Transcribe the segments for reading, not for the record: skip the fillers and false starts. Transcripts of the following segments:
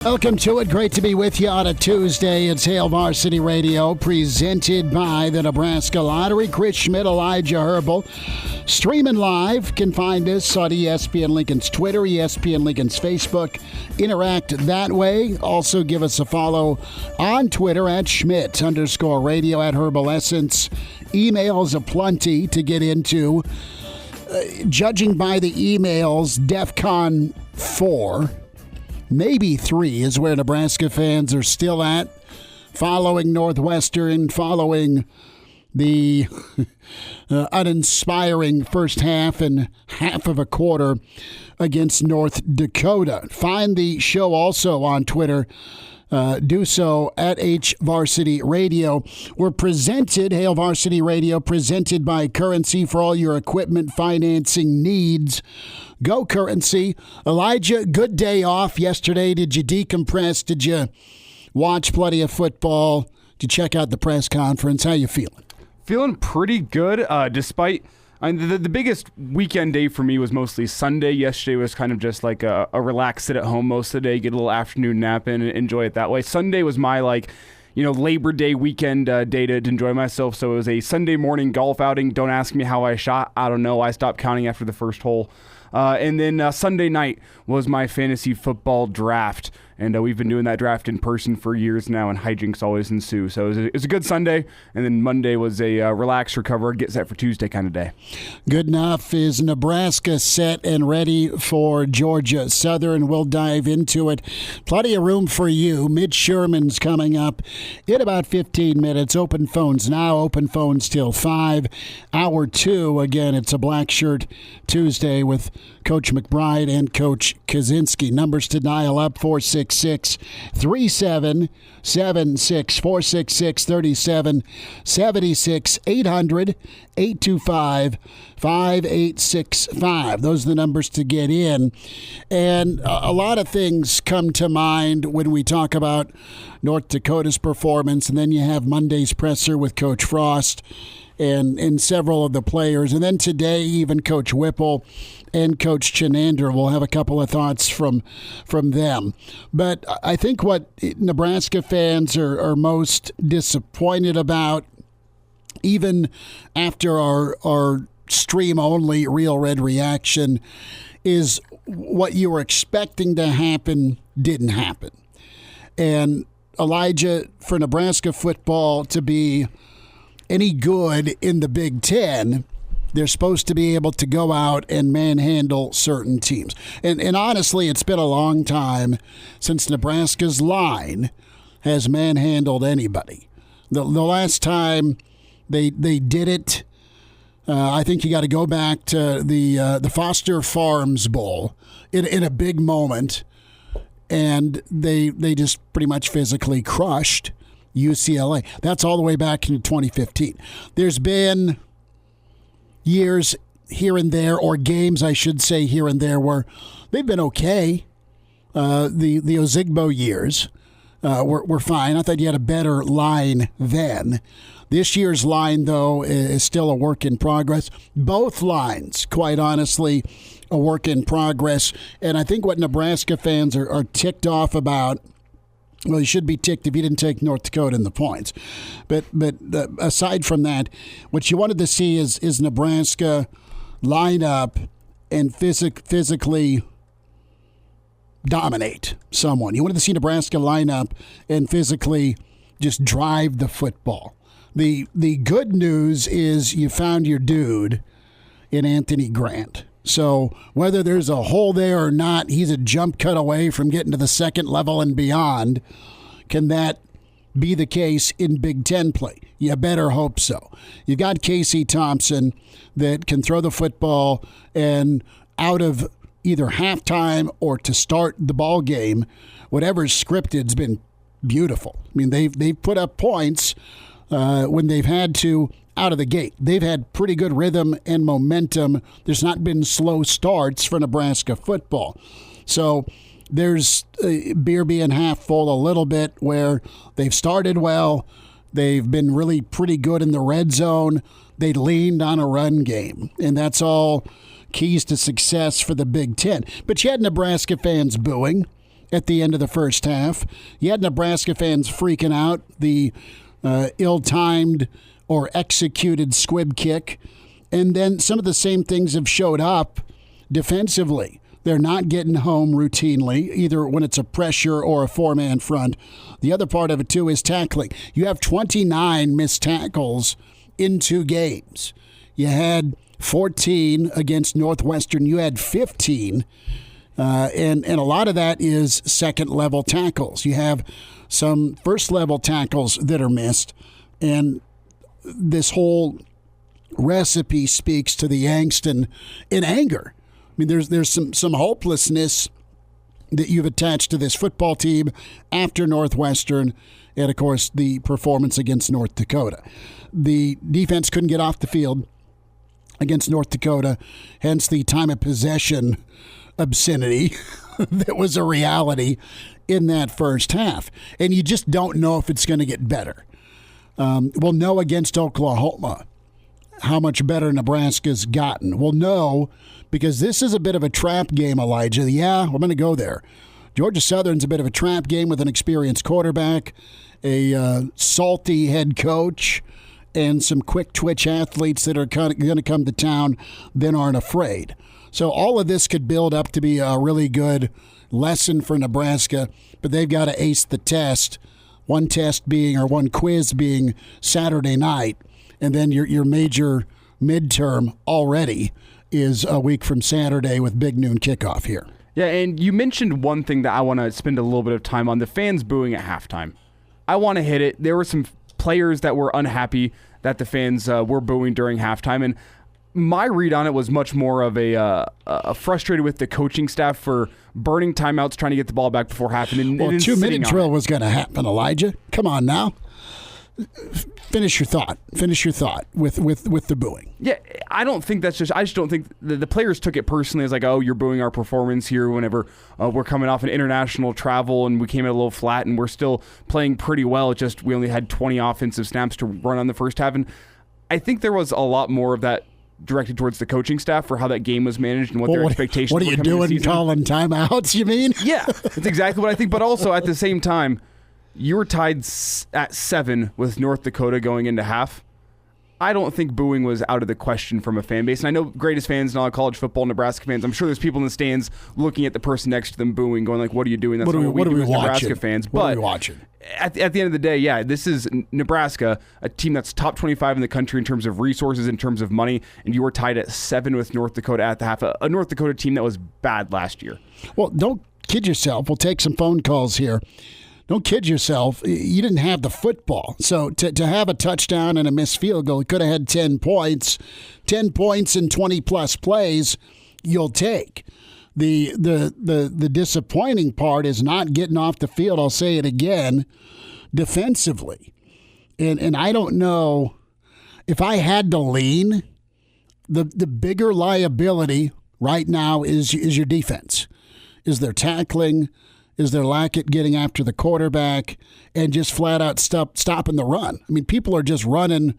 Welcome to it. Great to be with you on a Tuesday. It's Hail Varsity Radio, presented by the Nebraska Lottery. Chris Schmidt, Elijah Herbel. Streaming live. Can find us on ESPN Lincoln's Twitter, ESPN Lincoln's Facebook. Interact that way. Also give us a follow on Twitter at Schmidt_radio, at Herbal Essence. Emails aplenty to get into. Judging by the emails, DEFCON 4. Maybe 3 is where Nebraska fans are still at, following Northwestern, following the uninspiring first half and half of a quarter against North Dakota. Find the show also on Twitter. Do so at HVarsity Radio. We're presented, Hail Varsity Radio, presented by Currency for all your equipment financing needs. Go Currency. Elijah, good day off yesterday. Did you decompress? Did you watch plenty of football? Did you check out the press conference? How you feeling? Feeling pretty good, despite... the biggest weekend day for me was mostly Sunday. Yesterday was kind of just like a relaxed sit at home most of the day, get a little afternoon nap in and enjoy it that way. Sunday was my Labor Day weekend day to enjoy myself. So it was a Sunday morning golf outing. Don't ask me how I shot. I don't know. I stopped counting after the first hole. And then Sunday night was my fantasy football draft. And we've been doing that draft in person for years now, and hijinks always ensue. So it was a good Sunday, and then Monday was a relax, recover, get set for Tuesday kind of day. Good enough. Is Nebraska set and ready for Georgia Southern? We'll dive into it. Plenty of room for you. Mitch Sherman's coming up in about 15 minutes. Open phones now, open phones till 5. Hour 2, again, it's a Black Shirt Tuesday with Coach McBride and Coach Kaczenski. Numbers to dial up, 466-3776, 466-3776, 800-825-5865. Those are the numbers to get in. And a lot of things come to mind when we talk about North Dakota's performance, and then you have Monday's presser with Coach Frost and several of the players. And then today, even Coach Whipple and Coach Chinander will have a couple of thoughts from them. But I think what Nebraska fans are most disappointed about, even after our stream-only Real Red reaction, is what you were expecting to happen didn't happen. And Elijah, for Nebraska football to be any good in the Big Ten, they're supposed to be able to go out and manhandle certain teams. And honestly, it's been a long time since Nebraska's line has manhandled anybody. The last time they did it, I think you got to go back to the Foster Farms Bowl in a big moment, and they just pretty much physically crushed UCLA. That's all the way back in 2015. There's been years here and there, or games, I should say, here and there, where they've been okay. The Ozigbo years were fine. I thought you had a better line then. This year's line, though, is still a work in progress. Both lines, quite honestly, a work in progress. And I think what Nebraska fans are ticked off about, well, you should be ticked if you didn't take North Dakota in the points. But aside from that, what you wanted to see is Nebraska line up and physically dominate someone. You wanted to see Nebraska line up and physically just drive the football. The good news is you found your dude in Anthony Grant. So whether there's a hole there or not, he's a jump cut away from getting to the second level and beyond. Can that be the case in Big Ten play? You better hope so. You've got Casey Thompson that can throw the football, and out of either halftime or to start the ball game, whatever's scripted's been beautiful. I mean, they've put up points when they've had to out of the gate. They've had pretty good rhythm and momentum. There's not been slow starts for Nebraska football. So there's beer being half full a little bit, where they've started well. They've been really pretty good in the red zone. They leaned on a run game, and that's all keys to success for the Big Ten. But you had Nebraska fans booing. at the end of the first half. You had Nebraska fans freaking out. The ill-timed or executed squib kick. And then some of the same things have showed up defensively. They're not getting home routinely, either when it's a pressure or a four-man front. The other part of it, too, is tackling. You have 29 missed tackles in 2 games. You had 14 against Northwestern. You had 15. And a lot of that is second-level tackles. You have some first-level tackles that are missed. And this whole recipe speaks to the angst and anger. I mean, there's some hopelessness that you've attached to this football team after Northwestern and, of course, the performance against North Dakota. The defense couldn't get off the field against North Dakota, hence the time of possession obscenity that was a reality in that first half. And you just don't know if it's going to get better. We'll know against Oklahoma how much better Nebraska's gotten. We'll know because this is a bit of a trap game, Elijah. Yeah, we're going to go there. Georgia Southern's a bit of a trap game with an experienced quarterback, a salty head coach, and some quick twitch athletes that are going to come to town then aren't afraid. So all of this could build up to be a really good lesson for Nebraska, but they've got to ace the test. One quiz being Saturday night, and then your major midterm already is a week from Saturday with big noon kickoff here. Yeah, and you mentioned one thing that I want to spend a little bit of time on, the fans booing at halftime. I want to hit it. There were some players that were unhappy that the fans were booing during halftime, and my read on it was much more of a frustrated with the coaching staff for burning timeouts, trying to get the ball back before half. And well, 2-minute drill was going to happen, Elijah. Come on now. Finish your thought with the booing. Yeah, I just don't think the players took it personally as like, oh, you're booing our performance here whenever we're coming off an international travel and we came in a little flat and we're still playing pretty well. It's just we only had 20 offensive snaps to run on the first half. And I think there was a lot more of that directed towards the coaching staff for how that game was managed and what their expectations were. What are you doing, calling timeouts, you mean? Yeah, that's exactly what I think. But also at the same time, you were tied at 7 with North Dakota going into half. I don't think booing was out of the question from a fan base. And I know greatest fans in all college football, Nebraska fans, I'm sure there's people in the stands looking at the person next to them booing, going like, what are you doing? That's what we do as Nebraska fans. What are we watching? At the end of the day, yeah, this is Nebraska, a team that's top 25 in the country in terms of resources, in terms of money, and you were tied at 7 with North Dakota at the half, a North Dakota team that was bad last year. Well, don't kid yourself. We'll take some phone calls here. Don't kid yourself. You didn't have the football. So to have a touchdown and a missed field goal, you could have had 10 points. 10 points in 20-plus plays, you'll take. The disappointing part is not getting off the field, I'll say it again, defensively. And I don't know, if I had to lean, the bigger liability right now is your defense. Is their tackling, is their lack at getting after the quarterback, and just flat out stopping the run. I mean, people are just running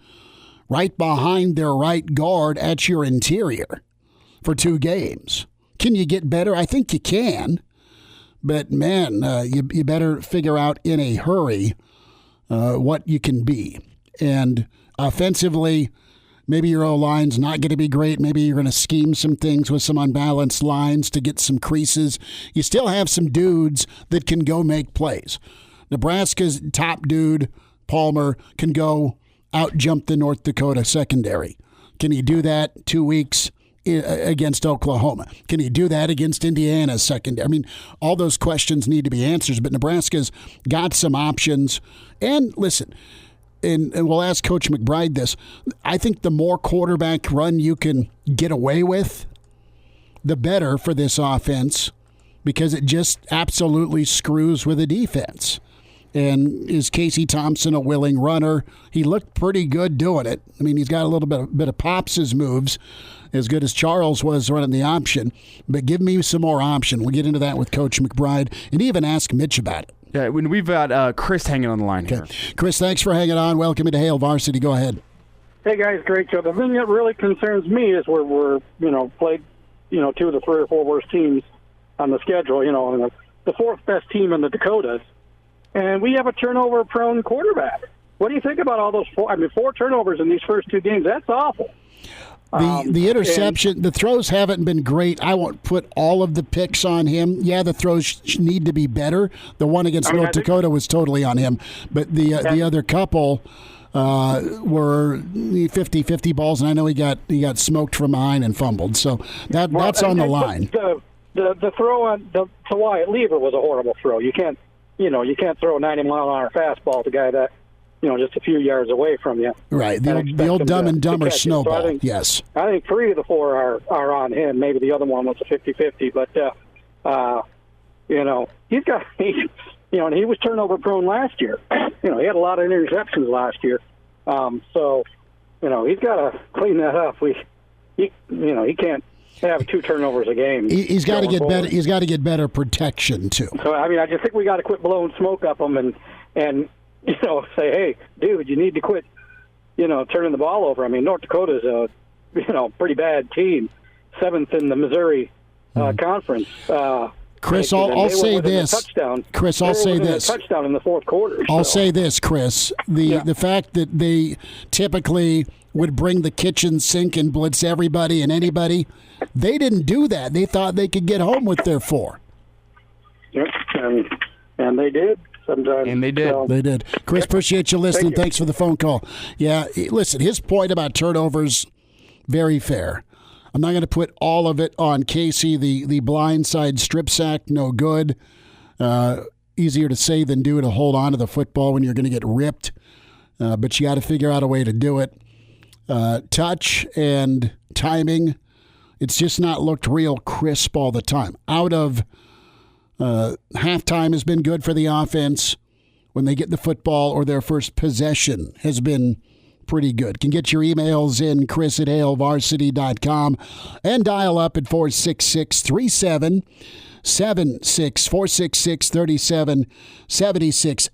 right behind their right guard at your interior for 2 games. Can you get better? I think you can. But, man, you better figure out in a hurry what you can be. And offensively, maybe your O-line's not going to be great. Maybe you're going to scheme some things with some unbalanced lines to get some creases. You still have some dudes that can go make plays. Nebraska's top dude, Palmer, can go out-jump the North Dakota secondary. Can he do that 2 weeks against Oklahoma? Can he do that against Indiana's secondary? I mean, all those questions need to be answered, but Nebraska's got some options. And listen, and we'll ask Coach McBride this, I think the more quarterback run you can get away with, the better for this offense, because it just absolutely screws with the defense. And is Casey Thompson a willing runner? He looked pretty good doing it. I mean, he's got a little bit of Pops' moves, as good as Charles was running the option. But give me some more option. We'll get into that with Coach McBride and even ask Mitch about it. Yeah, when we've got Chris hanging on the line here. Chris, thanks for hanging on. Welcome to Hail Varsity. Go ahead. Hey, guys, great show. The thing that really concerns me is we're played, 2 of the 3 or 4 worst teams on the schedule, and the fourth best team in the Dakotas, and we have a turnover-prone quarterback. What do you think about all those four turnovers in these first 2 games? That's awful. The interception, the throws haven't been great. I won't put all of the picks on him. Yeah, the throws need to be better. The one against North Dakota was totally on him, but the other couple were 50-50 balls, and I know he got smoked from behind and fumbled. So that's on the line. The throw on to Wyatt Lever was a horrible throw. You can't throw a 90-mile-an-hour fastball at a guy that, just a few yards away from you. Right, the old Dumb and Dumber snowball. So yes. I think 3 of the 4 are on him. Maybe the other one was a 50-50. But, he's got – and he was turnover prone last year. He had a lot of interceptions last year. So, he's got to clean that up. He can't have 2 turnovers a game. He's got to get better. He's got to get better protection too. So I just think we got to quit blowing smoke up him and say, hey, dude, you need to quit, turning the ball over. I mean, North Dakota's a pretty bad team, 7th in the Missouri conference. Chris, I'll say this. Chris, I'll say this. Touchdown in the fourth quarter. I'll say this, Chris. The fact that they typically would bring the kitchen sink and blitz everybody and anybody, they didn't do that. They thought they could get home with their 4. Yep, and they did. Sometimes. And they did. So. They did. Chris, appreciate you listening. Thank you. Thanks for the phone call. Yeah, listen, his point about turnovers, very fair. I'm not going to put all of it on Casey. The blindside strip sack, no good. Easier to say than do to hold on to the football when you're going to get ripped. But you got to figure out a way to do it. Touch and timing, it's just not looked real crisp all the time. Out of halftime has been good for the offense. When they get the football or their first possession has been pretty good. Can get your emails in, chris@hailvarsity.com, and dial up at 466-3776, 466-3776,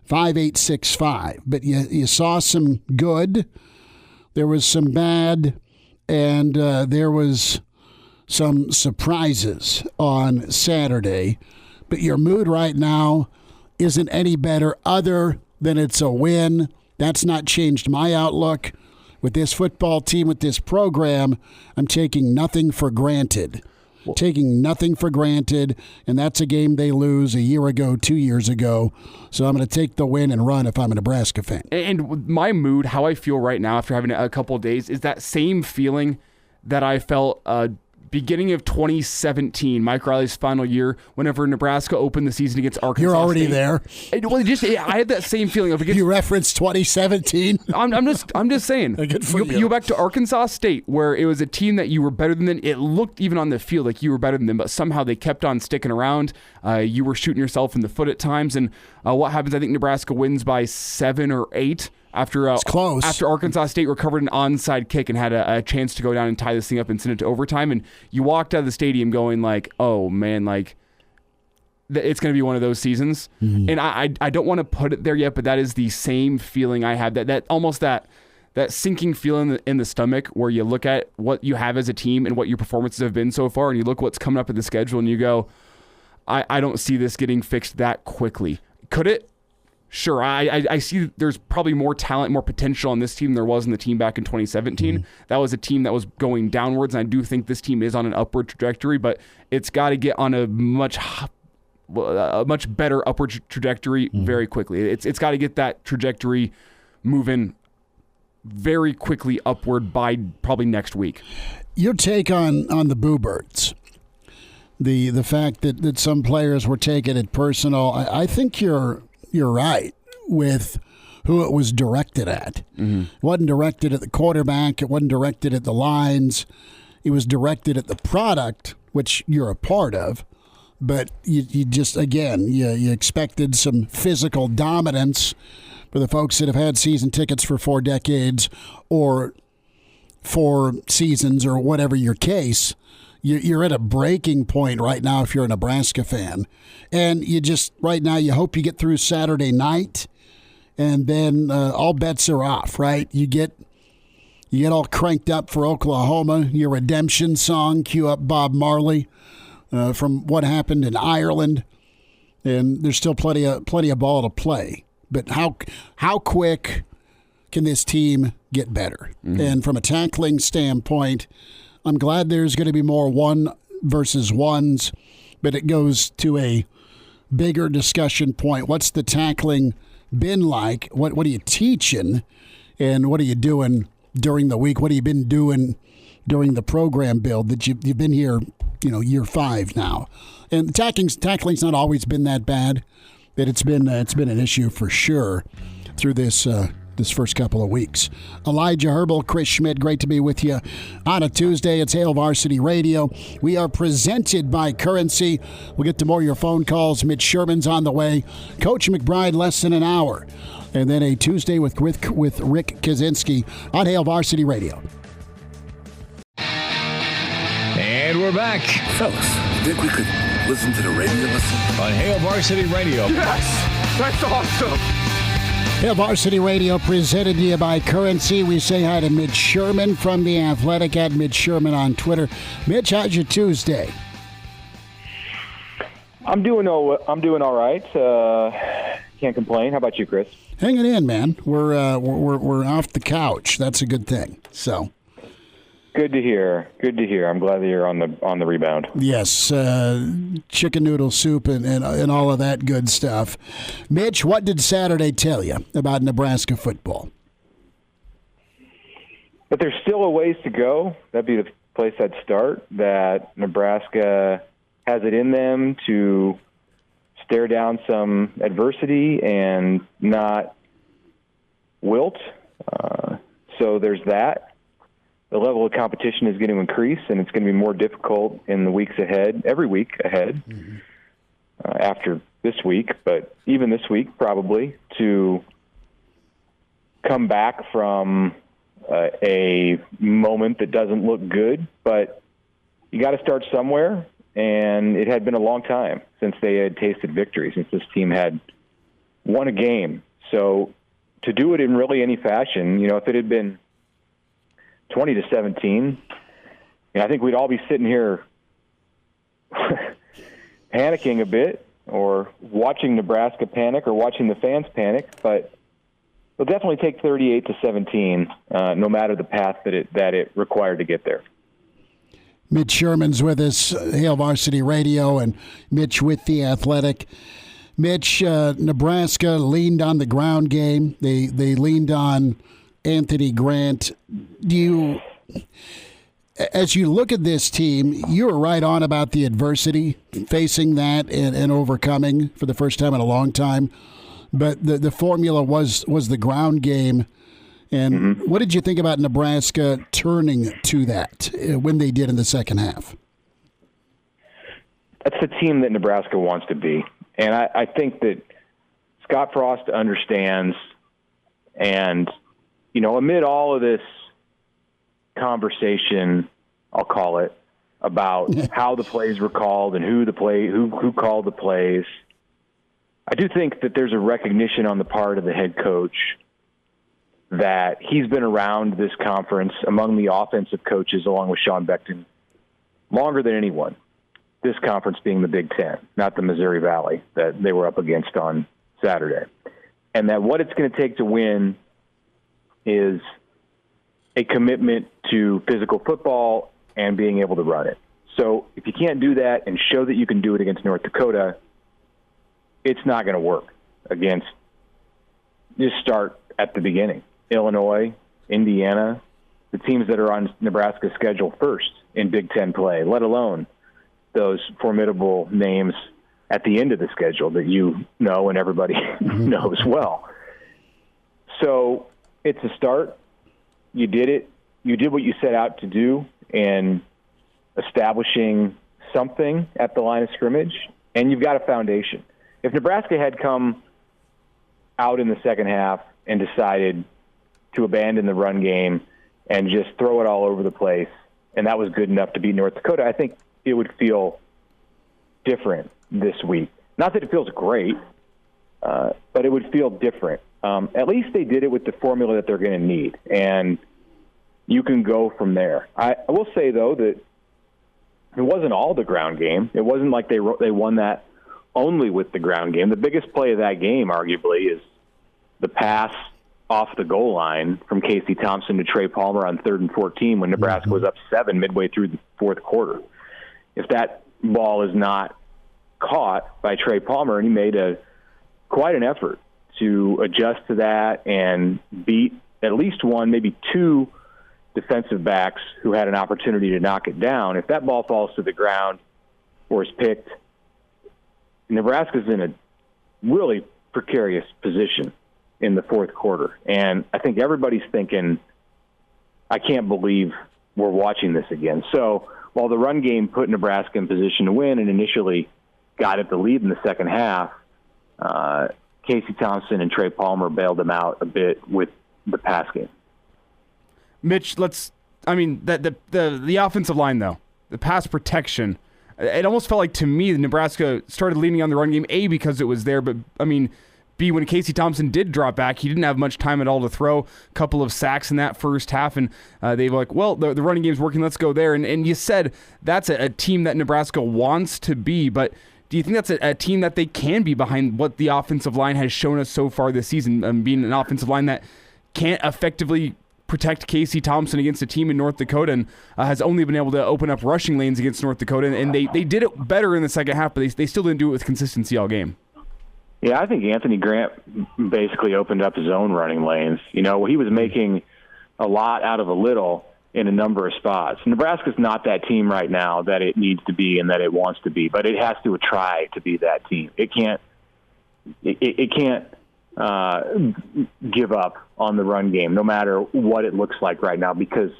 800-825-5865. But you saw some good, there was some bad, and there was some surprises on Saturday. But your mood right now isn't any better other than it's a win. That's not changed my outlook. With this football team, with this program, I'm taking nothing for granted. Taking nothing for granted, and that's a game they lose a year ago, 2 years ago. So I'm going to take the win and run if I'm a Nebraska fan. And my mood, how I feel right now after having a couple of days, is that same feeling that I felt beginning of 2017, Mike Riley's final year, whenever Nebraska opened the season against Arkansas You're already State. there. I had that same feeling of You referenced 2017. I'm just saying. Good for you. You go back to Arkansas State, where it was a team that you were better than. It looked even on the field like you were better than them, but somehow they kept on sticking around. You were shooting yourself in the foot at times, and what happens? I think Nebraska wins by 7 or 8. It's close. After Arkansas State recovered an onside kick and had a chance to go down and tie this thing up and send it to overtime, and you walked out of the stadium going like, "Oh man, like it's going to be one of those seasons." Mm-hmm. And I don't want to put it there yet, but that is the same feeling I have. That almost that sinking feeling in the stomach, where you look at what you have as a team and what your performances have been so far, and you look what's coming up at the schedule, and you go, "I don't see this getting fixed that quickly." Could it? Sure, I see there's probably more talent, more potential on this team than there was in the team back in 2017. Mm-hmm. That was a team that was going downwards, and I do think this team is on an upward trajectory, but it's got to get on a much better upward trajectory very quickly. It's got to get that trajectory moving very quickly upward by probably next week. Your take on the Boo Birds, the fact that some players were taking it personal, I think you're right with who it was directed at. Mm-hmm. It wasn't directed at the quarterback. It wasn't directed at the lines. It was directed at the product, which you're a part of. But you just, again, you expected some physical dominance for the folks that have had season tickets for 4 decades or 4 seasons or whatever your case. You're at a breaking point right now if you're a Nebraska fan. And you just, right now, you hope you get through Saturday night, and then all bets are off, right? You get all cranked up for Oklahoma, your redemption song, cue up Bob Marley. from what happened in Ireland, and there's still plenty of ball to play. But how quick can this team get better? Mm-hmm. And from a tackling standpoint, I'm glad there's going to be more 1-versus-1s, but it goes to a bigger discussion point. What's the tackling been like? What are you teaching, and what are you doing during the week? What have you been doing during the program build that you've been here, year 5 now? And tackling's not always been that bad, but it's been an issue for sure through this first couple of weeks. Elijah Herbel, Chris Schmidt, great to be with you on a Tuesday. It's Hail Varsity Radio. We are presented by Currency. We'll get to more of your phone calls. Mitch Sherman's on the way. Coach McBride, less than an hour. And then a Tuesday with Rick Kaczenski on Hail Varsity Radio. And we're back. Fellas, you think we could listen to the radio on Hail Varsity Radio? Yes! That's awesome! Hail Varsity Radio presented to you by Currency. We say hi to Mitch Sherman from The Athletic at Mitch Sherman on Twitter. Mitch, how's your Tuesday? I'm doing all right. Can't complain. How about you, Chris? Hanging in, man. We're off the couch. That's a good thing. So. Good to hear. I'm glad that you're on the rebound. Yes, chicken noodle soup and all of that good stuff. Mitch, what did Saturday tell you about Nebraska football? But there's still a ways to go. That'd be the place I'd start. That Nebraska has it in them to stare down some adversity and not wilt. So there's that. The level of competition is going to increase, and it's going to be more difficult in the weeks ahead, every week ahead, after this week, but even this week probably, to come back from a moment that doesn't look good. But you got to start somewhere, and it had been a long time since they had tasted victory, since this team had won a game. So to do it in really any fashion, if it had been 20-17, I think we'd all be sitting here panicking a bit, or watching Nebraska panic, or watching the fans panic. But it'll definitely take 38-17, no matter the path that it required to get there. Mitch Sherman's with us, Hail Varsity Radio, and Mitch with The Athletic. Mitch, Nebraska leaned on the ground game. They leaned on Anthony Grant. As you look at this team, you were right on about the adversity, facing that and overcoming for the first time in a long time. But the formula was the ground game. And what did you think about Nebraska turning to that when they did in the second half? That's the team that Nebraska wants to be. And I think that Scott Frost understands, and amid all of this conversation, I'll call it, about how the plays were called and who called the plays, I do think that there's a recognition on the part of the head coach that he's been around this conference among the offensive coaches, along with Sean Beckton, longer than anyone. This conference being the Big Ten, not the Missouri Valley that they were up against on Saturday. And that what it's going to take to win is a commitment to physical football and being able to run it. So if you can't do that and show that you can do it against North Dakota, it's not going to work against, just start at the beginning. Illinois, Indiana, the teams that are on Nebraska's schedule first in Big Ten play, let alone those formidable names at the end of the schedule that and everybody knows well. So it's a start. You did it. You did what you set out to do in establishing something at the line of scrimmage, and you've got a foundation. If Nebraska had come out in the second half and decided to abandon the run game and just throw it all over the place, and that was good enough to beat North Dakota, I think it would feel different this week. Not that it feels great, but it would feel different. At least they did it with the formula that they're going to need, and you can go from there. I will say, though, that it wasn't all the ground game. It wasn't like they won that only with the ground game. The biggest play of that game, arguably, is the pass off the goal line from Casey Thompson to Trey Palmer on 3rd and 14 when Nebraska was up 7 midway through the fourth quarter. If that ball is not caught by Trey Palmer, and he made quite an effort to adjust to that and beat at least one, maybe two defensive backs who had an opportunity to knock it down. If that ball falls to the ground or is picked, Nebraska's in a really precarious position in the fourth quarter. And I think everybody's thinking, I can't believe we're watching this again. So while the run game put Nebraska in position to win and initially got it the lead in the second half, Casey Thompson and Trey Palmer bailed them out a bit with the pass game. Mitch, the offensive line, though, the pass protection, it almost felt like to me that Nebraska started leaning on the run game, A, because it was there, but, B, when Casey Thompson did drop back, he didn't have much time at all to throw. A couple of sacks in that first half, and they were like, well, the running game's working, let's go there. And you said that's a team that Nebraska wants to be, but do you think that's a team that they can be behind what the offensive line has shown us so far this season, being an offensive line that can't effectively protect Casey Thompson against a team in North Dakota and has only been able to open up rushing lanes against North Dakota, and they did it better in the second half, but they still didn't do it with consistency all game. Yeah, I think Anthony Grant basically opened up his own running lanes. He was making a lot out of a little in a number of spots. Nebraska's not that team right now that it needs to be and that it wants to be, but it has to try to be that team. It can't give up on the run game, no matter what it looks like right now, because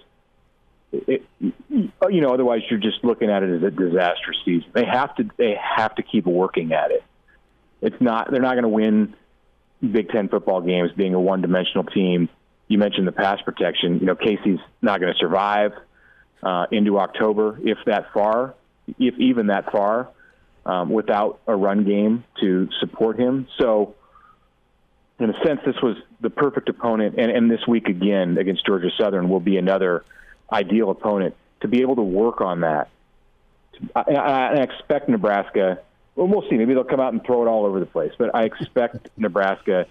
otherwise you're just looking at it as a disastrous season. They have to keep working at it. They're not going to win Big Ten football games being a one-dimensional team. You mentioned the pass protection. Casey's not going to survive into October, if even that far, without a run game to support him. So, in a sense, this was the perfect opponent, and this week again against Georgia Southern will be another ideal opponent to be able to work on that. I expect Nebraska. Well, we'll see. Maybe they'll come out and throw it all over the place. But I expect Nebraska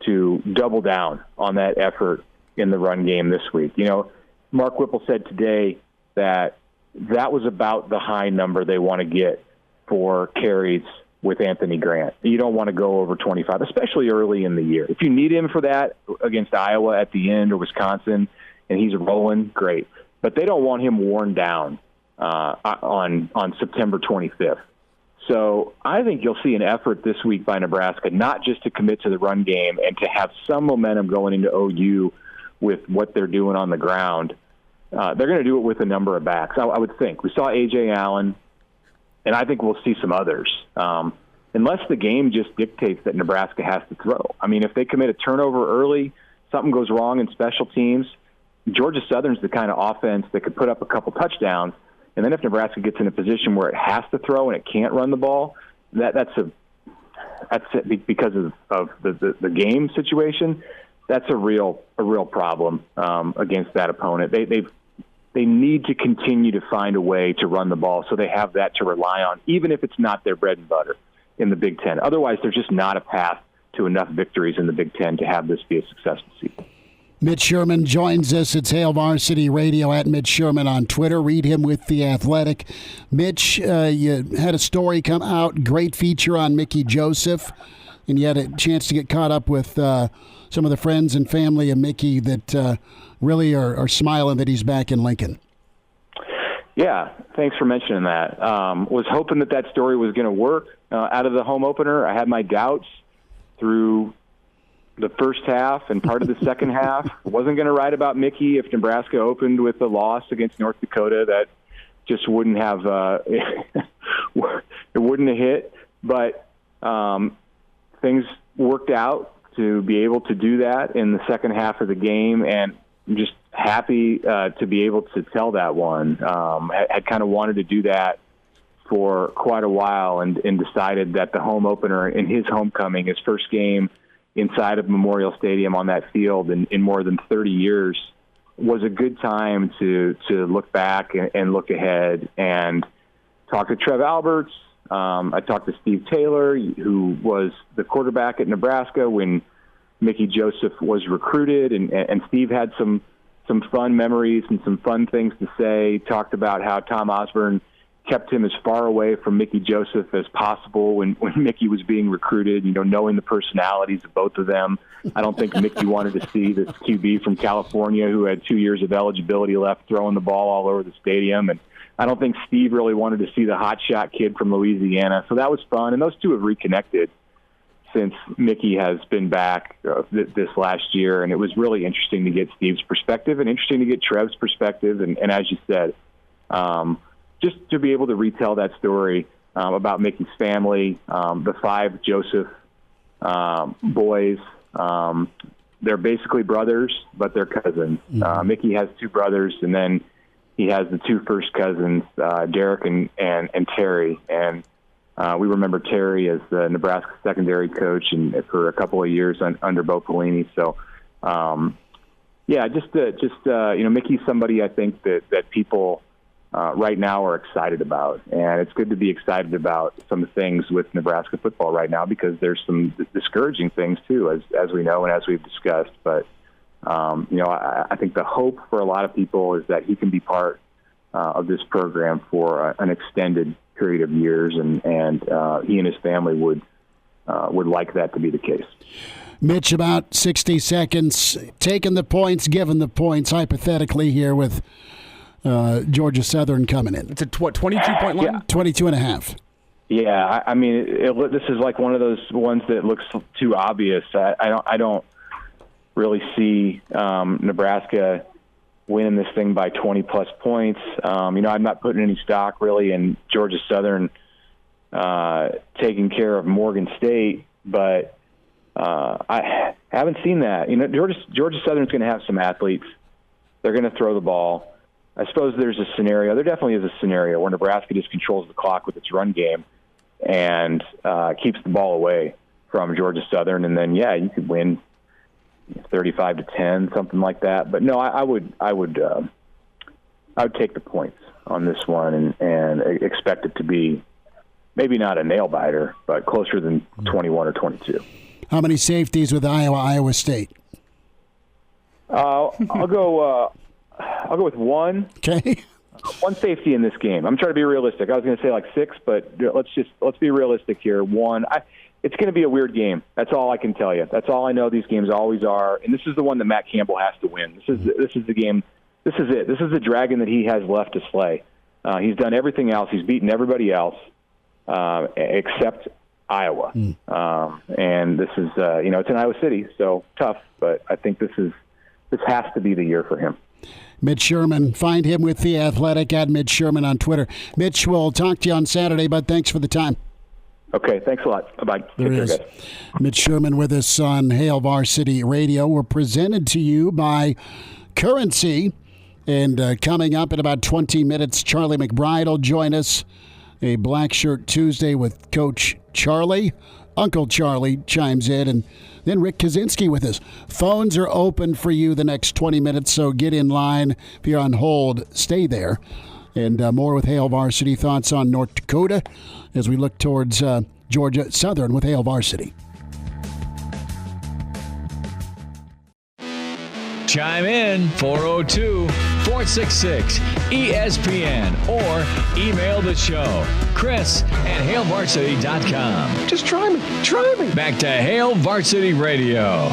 to double down on that effort in the run game this week. Mark Whipple said today that was about the high number they want to get for carries with Anthony Grant. You don't want to go over 25, especially early in the year. If you need him for that against Iowa at the end or Wisconsin and he's rolling, great. But they don't want him worn down on September 25th. So I think you'll see an effort this week by Nebraska, not just to commit to the run game and to have some momentum going into OU with what they're doing on the ground. They're going to do it with a number of backs, I would think. We saw A.J. Allen, and I think we'll see some others, unless the game just dictates that Nebraska has to throw. If they commit a turnover early, something goes wrong in special teams, Georgia Southern's the kind of offense that could put up a couple touchdowns. And then if Nebraska gets in a position where it has to throw and it can't run the ball, that's it because of the game situation. That's a real problem against that opponent. They need to continue to find a way to run the ball so they have that to rely on, even if it's not their bread and butter in the Big Ten. Otherwise, there's just not a path to enough victories in the Big Ten to have this be a successful season. Mitch Sherman joins us. It's Hail Varsity Radio at Mitch Sherman on Twitter. Read him with The Athletic. Mitch, you had a story come out, great feature on Mickey Joseph, and you had a chance to get caught up with some of the friends and family of Mickey that really are smiling that he's back in Lincoln. Yeah, thanks for mentioning that. Was hoping that story was going to work out of the home opener. I had my doubts through the first half and part of the second half. Wasn't going to write about Mickey if Nebraska opened with a loss against North Dakota. That just wouldn't have it wouldn't have hit. But things worked out to be able to do that in the second half of the game, and I'm just happy to be able to tell that one. Had kind of wanted to do that for quite a while, and decided that the home opener in his homecoming, his first game inside of Memorial Stadium on that field in more than 30 years, was a good time to look back and look ahead and talked to Trev Alberts. I talked to Steve Taylor, who was the quarterback at Nebraska when Mickey Joseph was recruited, and Steve had some fun memories and some fun things to say. Talked about how Tom Osborne kept him as far away from Mickey Joseph as possible when Mickey was being recruited, knowing the personalities of both of them. I don't think Mickey wanted to see this QB from California who had 2 years of eligibility left throwing the ball all over the stadium. And I don't think Steve really wanted to see the hotshot kid from Louisiana. So that was fun. And those two have reconnected since Mickey has been back this last year. And it was really interesting to get Steve's perspective and interesting to get Trev's perspective. And as you said, just to be able to retell that story about Mickey's family, the 5 Joseph boys. They're basically brothers, but they're cousins. Mickey has 2 brothers, and then he has the 2 first cousins, Derek and Terry. And we remember Terry as the Nebraska secondary coach and for a couple of years under Bo Pelini. So, Mickey's somebody I think that people right now are excited about, and it's good to be excited about some of the things with Nebraska football right now because there's some discouraging things too, as we know and as we've discussed. But I think the hope for a lot of people is that he can be part of this program for an extended period of years, and he and his family would like that to be the case. Mitch, about 60 seconds, taking the points, giving the points, hypothetically here with Georgia Southern coming in. It's a 22-point line? Yeah. 22.5. Yeah, I mean, this is like one of those ones that looks too obvious. I don't really see Nebraska winning this thing by 20-plus points. I'm not putting any stock really in Georgia Southern taking care of Morgan State, but I haven't seen that. Georgia Southern's going to have some athletes. They're going to throw the ball. I suppose there's a scenario. There definitely is a scenario where Nebraska just controls the clock with its run game and keeps the ball away from Georgia Southern, and then you could win 35-10, something like that. But no, I would take the points on this one and expect it to be maybe not a nail biter, but closer than 21 or 22. How many safeties with Iowa State? I'll go with 1. Okay. 1 safety in this game. I'm trying to be realistic. I was going to say like 6, but let's be realistic here. 1. It's going to be a weird game. That's all I can tell you. That's all I know. These games always are, and this is the one that Matt Campbell has to win. This is the game. This is it. This is the dragon that he has left to slay. He's done everything else. He's beaten everybody else except Iowa. And this is it's in Iowa City, so tough. But I think this has to be the year for him. Mitch Sherman. Find him with The Athletic at Mitch Sherman on Twitter. Mitch, we'll talk to you on Saturday, but thanks for the time. Okay, thanks a lot. Bye-bye. There it is. Mitch Sherman with us on Hail Varsity Radio. We're presented to you by Currency. And coming up in about 20 minutes, Charlie McBride will join us. A Black Shirt Tuesday with Coach Charlie. Uncle Charlie chimes in, and then Rick Kaczenski with us. Phones are open for you the next 20 minutes, so get in line. If you're on hold, stay there. And more with Hail Varsity, thoughts on North Dakota as we look towards Georgia Southern with Hail Varsity. Chime in 402-466-ESPN or email the show, Chris@HailVarsity.com. Just try me. Back to Hail Varsity Radio.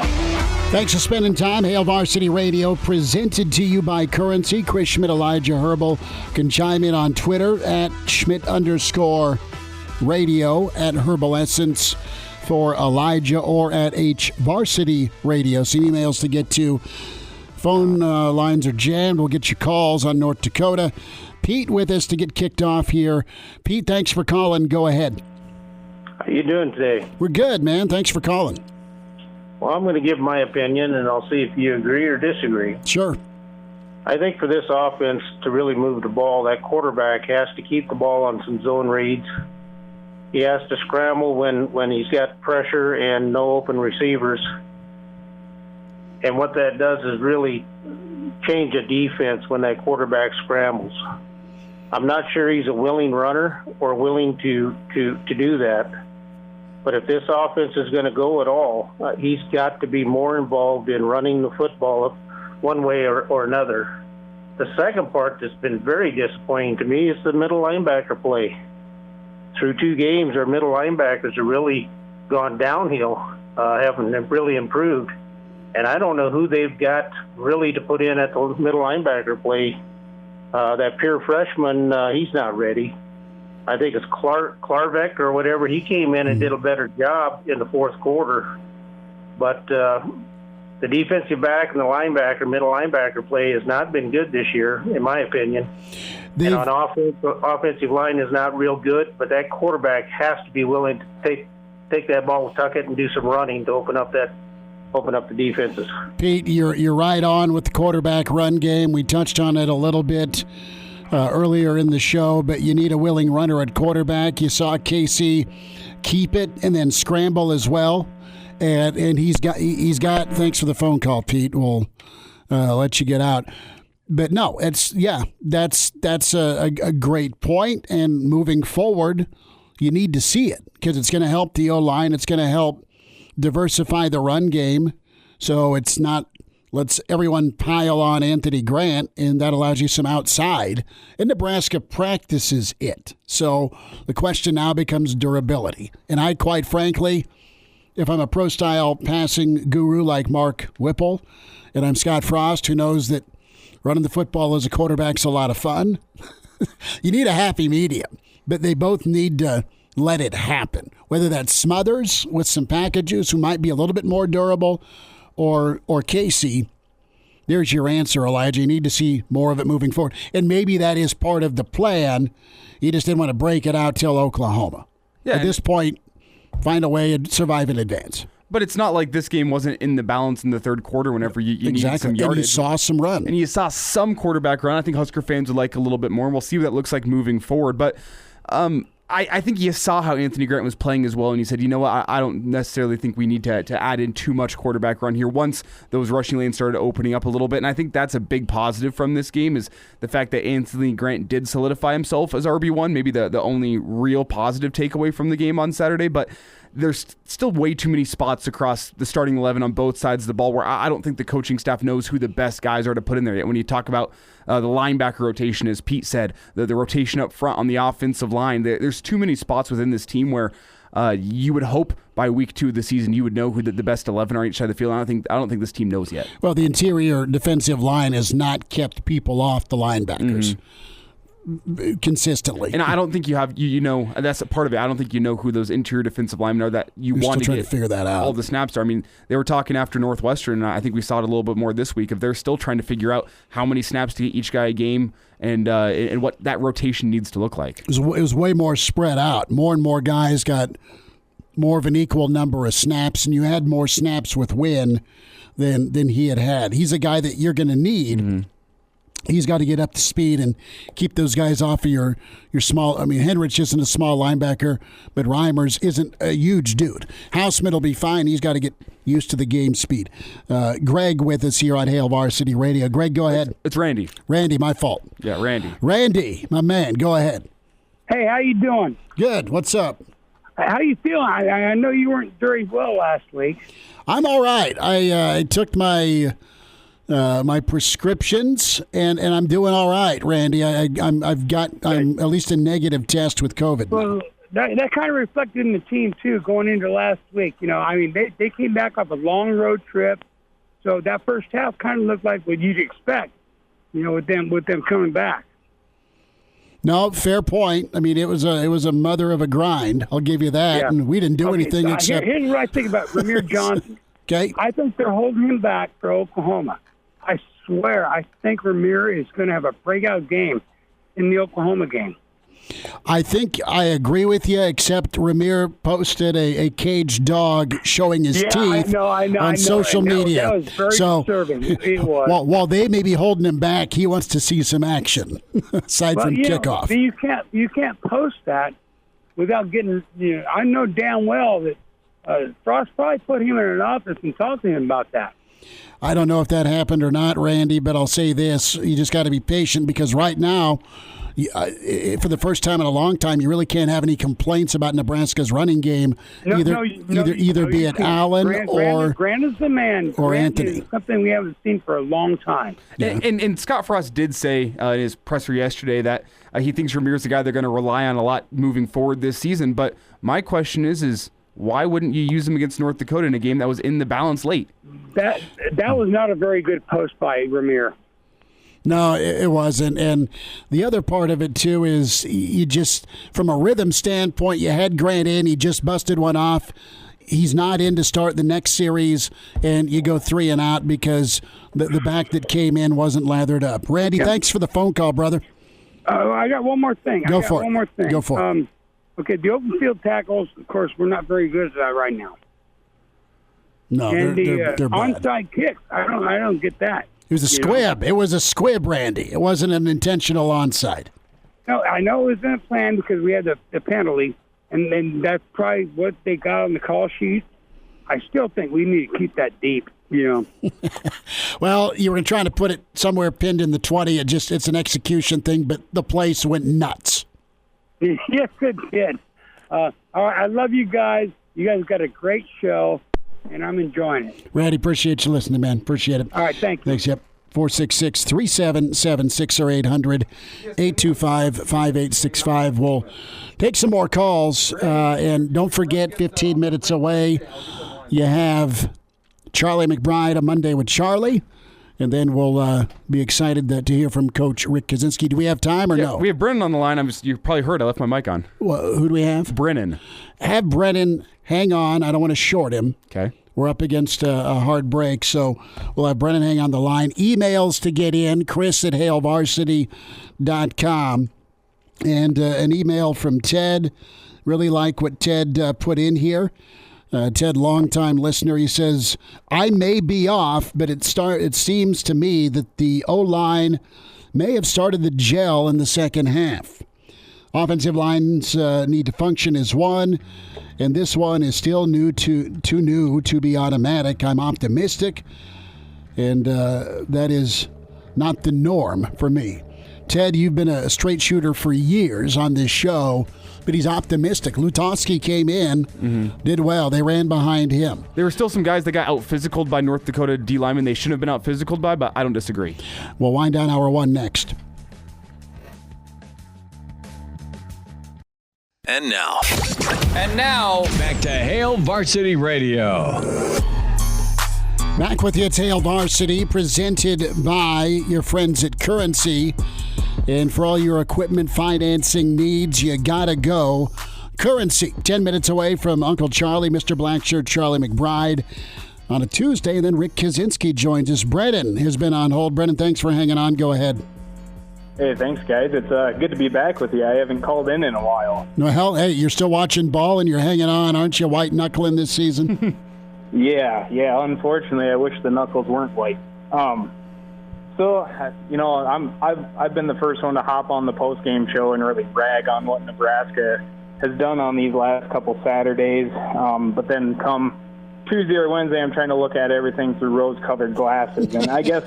Thanks for spending time. Hail Varsity Radio presented to you by Currency. Chris Schmidt, Elijah Herbel can chime in on Twitter at Schmidt_radio, at Herbal Essence for Elijah, or at H Varsity Radio. Some emails to get to. Phone lines are jammed. We'll get your calls on North Dakota. Pete with us to get kicked off here. Pete, thanks for calling. Go ahead. How you doing today? We're good, man. Thanks for calling. Well, I'm going to give my opinion, and I'll see if you agree or disagree. Sure. I think for this offense to really move the ball, that quarterback has to keep the ball on some zone reads. He has to scramble when he's got pressure and no open receivers. And what that does is really change a defense when that quarterback scrambles. I'm not sure he's a willing runner or willing to do that. But if this offense is going to go at all, he's got to be more involved in running the football one way or another. The second part that's been very disappointing to me is the middle linebacker play. Through 2 games, our middle linebackers have really gone downhill, haven't really improved. And I don't know who they've got really to put in at the middle linebacker play. That pure freshman, he's not ready. I think it's Clarvek or whatever. He came in and did a better job in the fourth quarter. But the defensive back and the middle linebacker play has not been good this year, in my opinion. And on offensive line is not real good, but that quarterback has to be willing to take that ball, tuck it, and do some running to open up the defenses. Pete, you're right on with the quarterback run game. We touched on it a little bit earlier in the show, but you need a willing runner at quarterback. You saw Casey keep it and then scramble as well, and he's got. Thanks for the phone call, Pete. We'll let you get out. But no, that's a great point. And moving forward, you need to see it because it's going to help the O-line. It's going to help diversify the run game. So it's not let's everyone pile on Anthony Grant, and that allows you some outside. And Nebraska practices it. So the question now becomes durability. And I, quite frankly, if I'm a pro-style passing guru like Mark Whipple, and I'm Scott Frost, who knows that running the football as a quarterback's a lot of fun, you need a happy medium. But they both need to let it happen, whether that's Smothers with some packages who might be a little bit more durable, or Casey. There's your answer, Elijah. You need to see more of it moving forward. And maybe that is part of the plan. You just didn't want to break it out till Oklahoma. Yeah, at this point, find a way to survive in advance. But it's not like this game wasn't in the balance in the third quarter whenever you needed some yardage. And you saw some run. And you saw some quarterback run. I think Husker fans would like a little bit more, and we'll see what that looks like moving forward. But I think you saw how Anthony Grant was playing as well, and you said, you know what, I don't necessarily think we need to add in too much quarterback run here once those rushing lanes started opening up a little bit. And I think that's a big positive from this game is the fact that Anthony Grant did solidify himself as RB1, maybe the only real positive takeaway from the game on Saturday. But there's still way too many spots across the starting 11 on both sides of the ball where I don't think the coaching staff knows who the best guys are to put in there yet. When you talk about the linebacker rotation, as Pete said, the rotation up front on the offensive line, there's too many spots within this team where you would hope by week 2 of the season you would know who the best 11 are on each side of the field. I don't think this team knows yet. Well, the interior defensive line has not kept people off the linebackers. Consistently. And I don't think you have, you know, that's a part of it. I don't think you know who those interior defensive linemen are that you want to get figure that out. All the snaps are. I mean, they were talking after Northwestern, and I think we saw it a little bit more this week, if they're still trying to figure out how many snaps to get each guy a game and what that rotation needs to look like. It was way more spread out. More and more guys got more of an equal number of snaps, and you had more snaps with Wynn than he had. He's a guy that you're going to need. Mm-hmm. He's got to get up to speed and keep those guys off of your small. I mean, Henrich isn't a small linebacker, but Reimers isn't a huge dude. Houseman will be fine. He's got to get used to the game speed. Greg with us here on Hail Varsity Radio. Greg, go ahead. It's Randy. Randy, my fault. Yeah, Randy. Randy, my man, go ahead. Hey, how you doing? Good. What's up? How you feeling? I know you weren't very well last week. I'm all right. I took my prescriptions, and I'm doing all right, Randy. I'm at least a negative test with COVID. Well, that kind of reflected in the team too, going into last week. You know, I mean, they came back off a long road trip, so that first half kind of looked like what you'd expect. You know, with them coming back. No, fair point. I mean, it was a mother of a grind. I'll give you that. Yeah. And we didn't do anything except. Here's what I think about Ramir Johnson. Okay. I think they're holding him back for Oklahoma. I swear, I think Ramir is going to have a breakout game in the Oklahoma game. I think I agree with you, except Ramir posted a caged dog showing his teeth on social media. That was very disturbing. It was. While they may be holding him back, he wants to see some action aside from kickoff. You can't post that without getting. You know, I know damn well that Frost probably put him in an office and talked to him about that. I don't know if that happened or not, Randy, but I'll say this. You just got to be patient because right now for the first time in a long time, you really can't have any complaints about Nebraska's running game. Either be it Allen or Grant is the man. Or Grant Anthony. Is something we haven't seen for a long time. Yeah. And Scott Frost did say in his presser yesterday that he thinks Ramirez is the guy they're going to rely on a lot moving forward this season. But my question is why wouldn't you use him against North Dakota in a game that was in the balance late? That was not a very good post by Ramirez. No, it wasn't. And the other part of it, too, is you just, from a rhythm standpoint, you had Grant in. He just busted one off. He's not in to start the next series, and you go 3 and out because the back that came in wasn't lathered up. Randy, thanks for the phone call, brother. I got one more thing. Go for it. Okay, the open field tackles, of course, we're not very good at that right now. No, and they're bad. Onside kicks, I don't get that. It was a squib. It was a squib, Randy. It wasn't an intentional onside. No, I know it was in a plan because we had the penalty, and then that's probably what they got on the call sheet. I still think we need to keep that deep, Well, you were trying to put it somewhere pinned in the 20. It's an execution thing, but the place went nuts. Yes, it did. All right, I love you guys. You guys got a great show, and I'm enjoying it. Randy, appreciate you listening, man. Appreciate it. All right, thank you. Thanks, yep. 466-3776 or 800-825-5865. We'll take some more calls. And don't forget, 15 minutes away, you have Charlie McBride on Monday with Charlie. And then we'll be excited to hear from Coach Rick Kaczenski. Do we have time or no? We have Brennan on the line. You probably heard I left my mic on. Well, who do we have? Brennan. Have Brennan hang on. I don't want to short him. Okay. We're up against a hard break, so we'll have Brennan hang on the line. Emails to get in, chris@hailvarsity.com. And an email from Ted. Really like what Ted put in here. Ted, longtime listener, he says, I may be off, but it seems to me that the O-line may have started to gel in the second half. Offensive lines need to function as one, and this one is still too new to be automatic. I'm optimistic, and that is not the norm for me. Ted, you've been a straight shooter for years on this show, but he's optimistic. Lutovsky came in, did well. They ran behind him. There were still some guys that got out-physicaled by North Dakota D linemen they shouldn't have been out-physicaled by, but I don't disagree. We'll wind down hour 1 next. And now, back to Hail Varsity Radio. Back with you, it's Hail Varsity, presented by your friends at Currency. And for all your equipment financing needs, you gotta go Currency. 10 minutes away from Uncle Charlie, Mr. Blackshirt, Charlie McBride on a Tuesday. And then Rick Kaczenski joins us. Brennan has been on hold. Brennan, thanks for hanging on. Go ahead. Hey, thanks, guys. It's good to be back with you. I haven't called in a while. No, hell, hey, you're still watching ball and you're hanging on, aren't you? White knuckling this season? Yeah. Unfortunately, I wish the knuckles weren't white. So, I've been the first one to hop on the post-game show and really brag on what Nebraska has done on these last couple Saturdays. But then come Tuesday or Wednesday, I'm trying to look at everything through rose-colored glasses. And I guess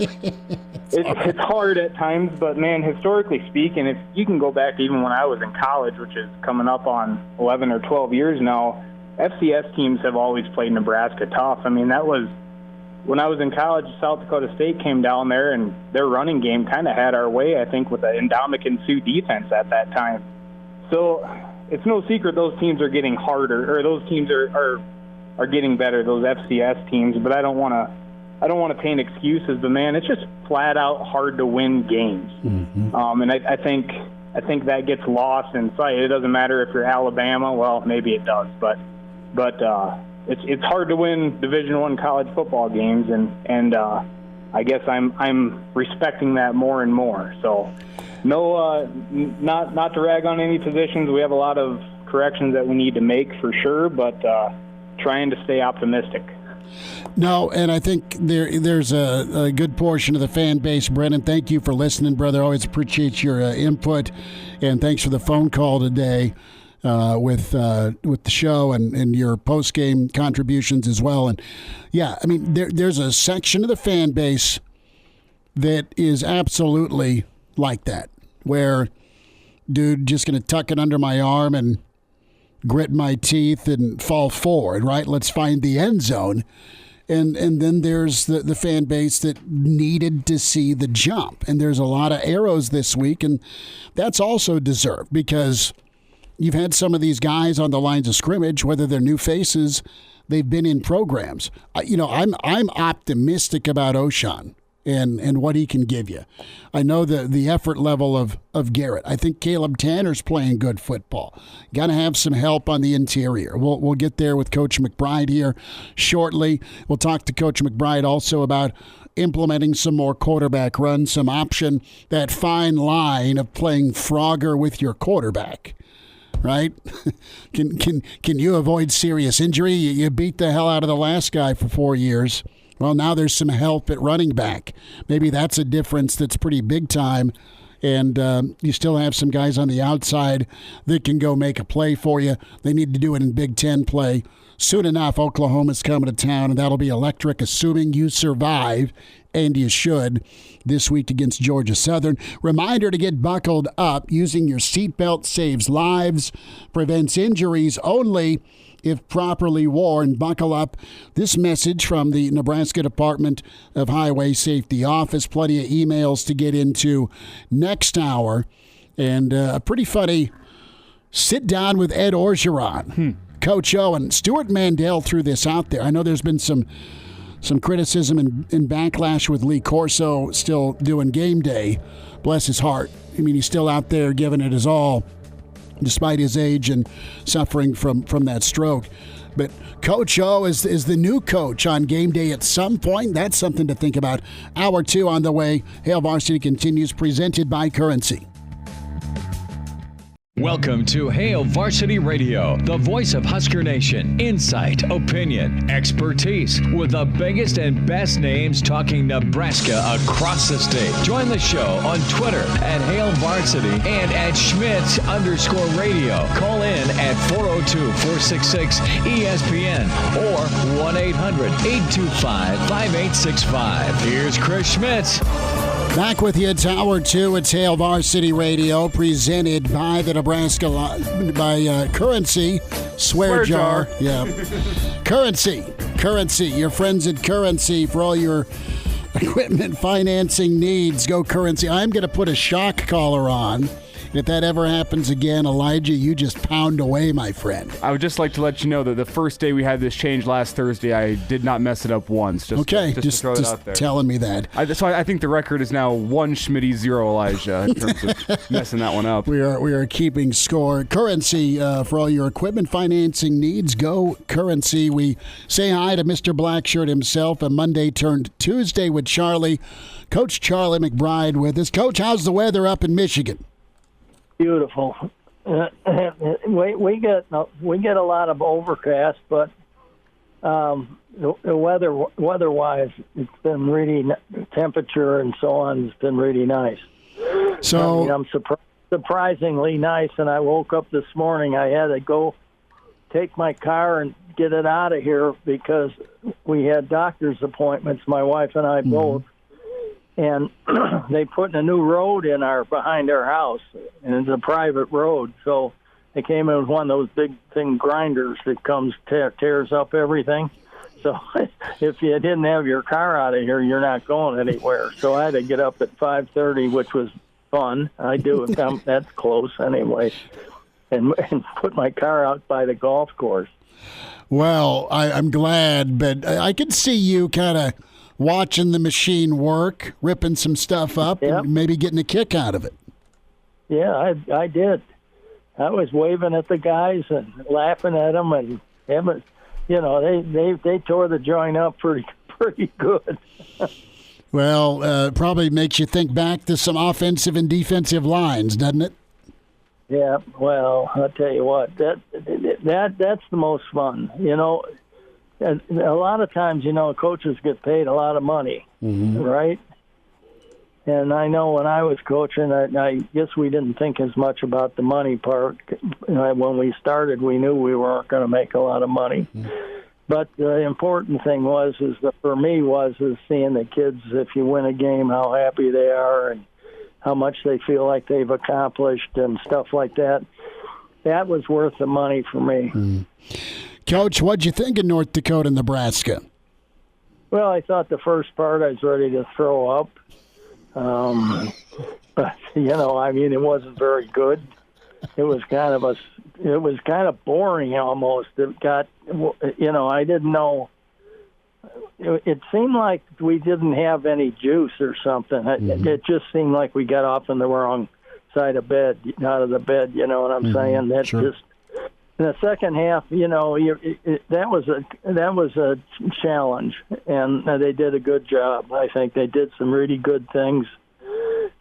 it's hard at times, but, man, historically speaking, if you can go back even when I was in college, which is coming up on 11 or 12 years now, FCS teams have always played Nebraska tough. I mean, that was when I was in college. South Dakota State came down there, and their running game kind of had our way, I think, with the Indomitian Sioux defense at that time. So it's no secret those teams are getting harder, or those teams are getting better, those FCS teams. But I don't want to paint excuses, but man, it's just flat out hard to win games. And I think that gets lost in sight. It doesn't matter if you're Alabama. Well, maybe it does, but it's hard to win Division I college football games, and I guess I'm respecting that more and more. So, no, not to rag on any positions. We have a lot of corrections that we need to make for sure, but trying to stay optimistic. No, and I think there's a good portion of the fan base. Brennan, thank you for listening, brother. Always appreciate your input, and thanks for the phone call today with the show and your post-game contributions as well. And, yeah, I mean, there's a section of the fan base that is absolutely like that, where dude, just going to tuck it under my arm and grit my teeth and fall forward, right? Let's find the end zone. And then there's the fan base that needed to see the jump. And there's a lot of arrows this week, and that's also deserved because you've had some of these guys on the lines of scrimmage, whether they're new faces, they've been in programs. I'm optimistic about O'Shawn and what he can give you. I know the effort level of Garrett. I think Caleb Tanner's playing good football. Got to have some help on the interior. We'll get there with Coach McBride here shortly. We'll talk to Coach McBride also about implementing some more quarterback runs, some option, that fine line of playing Frogger with your quarterback. Right? Can you avoid serious injury? You beat the hell out of the last guy for 4 years. Well, now there's some help at running back. Maybe that's a difference that's pretty big time. And you still have some guys on the outside that can go make a play for you. They need to do it in Big Ten play. Soon enough, Oklahoma's coming to town, and that'll be electric, assuming you survive, and you should, this week against Georgia Southern. Reminder to get buckled up. Using your seatbelt saves lives, prevents injuries only if properly worn. Buckle up. This message from the Nebraska Department of Highway Safety Office. Plenty of emails to get into next hour. And a pretty funny sit down with Ed Orgeron. Coach O and Stuart Mandel threw this out there. I know there's been some criticism and backlash with Lee Corso still doing game day. Bless his heart. I mean, he's still out there giving it his all despite his age and suffering from that stroke. But Coach O is the new coach on game day at some point. That's something to think about. Hour 2 on the way. Hail Varsity continues, presented by Currency. Welcome to Hail Varsity Radio, the voice of Husker Nation. Insight, opinion, expertise, with the biggest and best names talking Nebraska across the state. Join the show on Twitter at Hail Varsity and at Schmidt_radio. Call in at 402-466-ESPN or 1-800-825-5865. Here's Chris Schmidt. Back with you. It's Hour 2. It's Hail Varsity Radio, presented by the by Currency. Swear jar. Yeah. Currency. Your friends at Currency for all your equipment financing needs. Go Currency. I'm going to put a shock collar on. If that ever happens again, Elijah, you just pound away, my friend. I would just like to let you know that the first day we had this change last Thursday, I did not mess it up once. Just to throw it out there. Telling me that. So I think the record is now 1 Schmitty, 0 Elijah in terms of messing that one up. We are keeping score. Currency for all your equipment financing needs. Go Currency. We say hi to Mr. Blackshirt himself. A Monday turned Tuesday with Charlie. Coach Charlie McBride with us. Coach, how's the weather up in Michigan? Beautiful. We get a lot of overcast, but the weather-wise, it's been really, temperature and so on has been really nice. So I'm surprisingly nice, and I woke up this morning. I had to go take my car and get it out of here because we had doctor's appointments, my wife and I both. And they put in a new road behind our house, and it's a private road. So they came in with one of those big thing grinders that tears up everything. So if you didn't have your car out of here, you're not going anywhere. So I had to get up at 5:30, which was fun. I do it. That's close anyway, and put my car out by the golf course. Well, I'm glad, but I could see you kind of watching the machine work, ripping some stuff up, and maybe getting a kick out of it. Yeah, I did. I was waving at the guys and laughing at them, and they tore the joint up pretty good. Well, probably makes you think back to some offensive and defensive lines, doesn't it? Yeah. Well, I'll tell you what, that's the most fun. A lot of times, coaches get paid a lot of money, right? And I know when I was coaching, I guess we didn't think as much about the money part. When we started, we knew we weren't going to make a lot of money. But the important thing for me was seeing the kids, if you win a game, how happy they are and how much they feel like they've accomplished and stuff like that. That was worth the money for me. Coach, what'd you think of North Dakota and Nebraska? Well, I thought the first part I was ready to throw up. But, it wasn't very good. It was kind of boring almost. It got, I didn't know. It seemed like we didn't have any juice or something. It just seemed like we got off on the wrong side of bed, out of the bed. You know what I'm saying? That just in the second half, that was a challenge, and they did a good job. I think they did some really good things.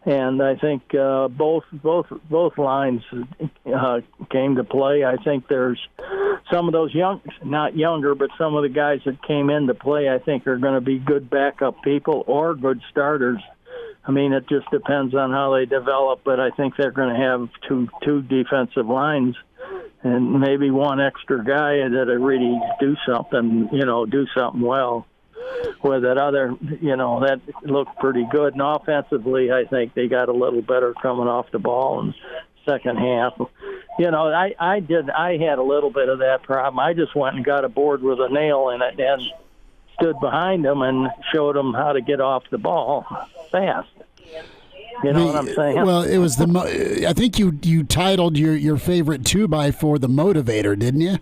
And I think both lines came to play. I think there's some of those not younger, but some of the guys that came into play, I think are going to be good backup people or good starters. I mean, it just depends on how they develop, but I think they're going to have two defensive lines and maybe one extra guy that'll really do something well. Where that other, that looked pretty good. And offensively, I think they got a little better coming off the ball in the second half. I had a little bit of that problem. I just went and got a board with a nail in it and stood behind them and showed them how to get off the ball fast. You know what I'm saying? Well, it was I think you titled your favorite 2x4 the motivator, didn't you?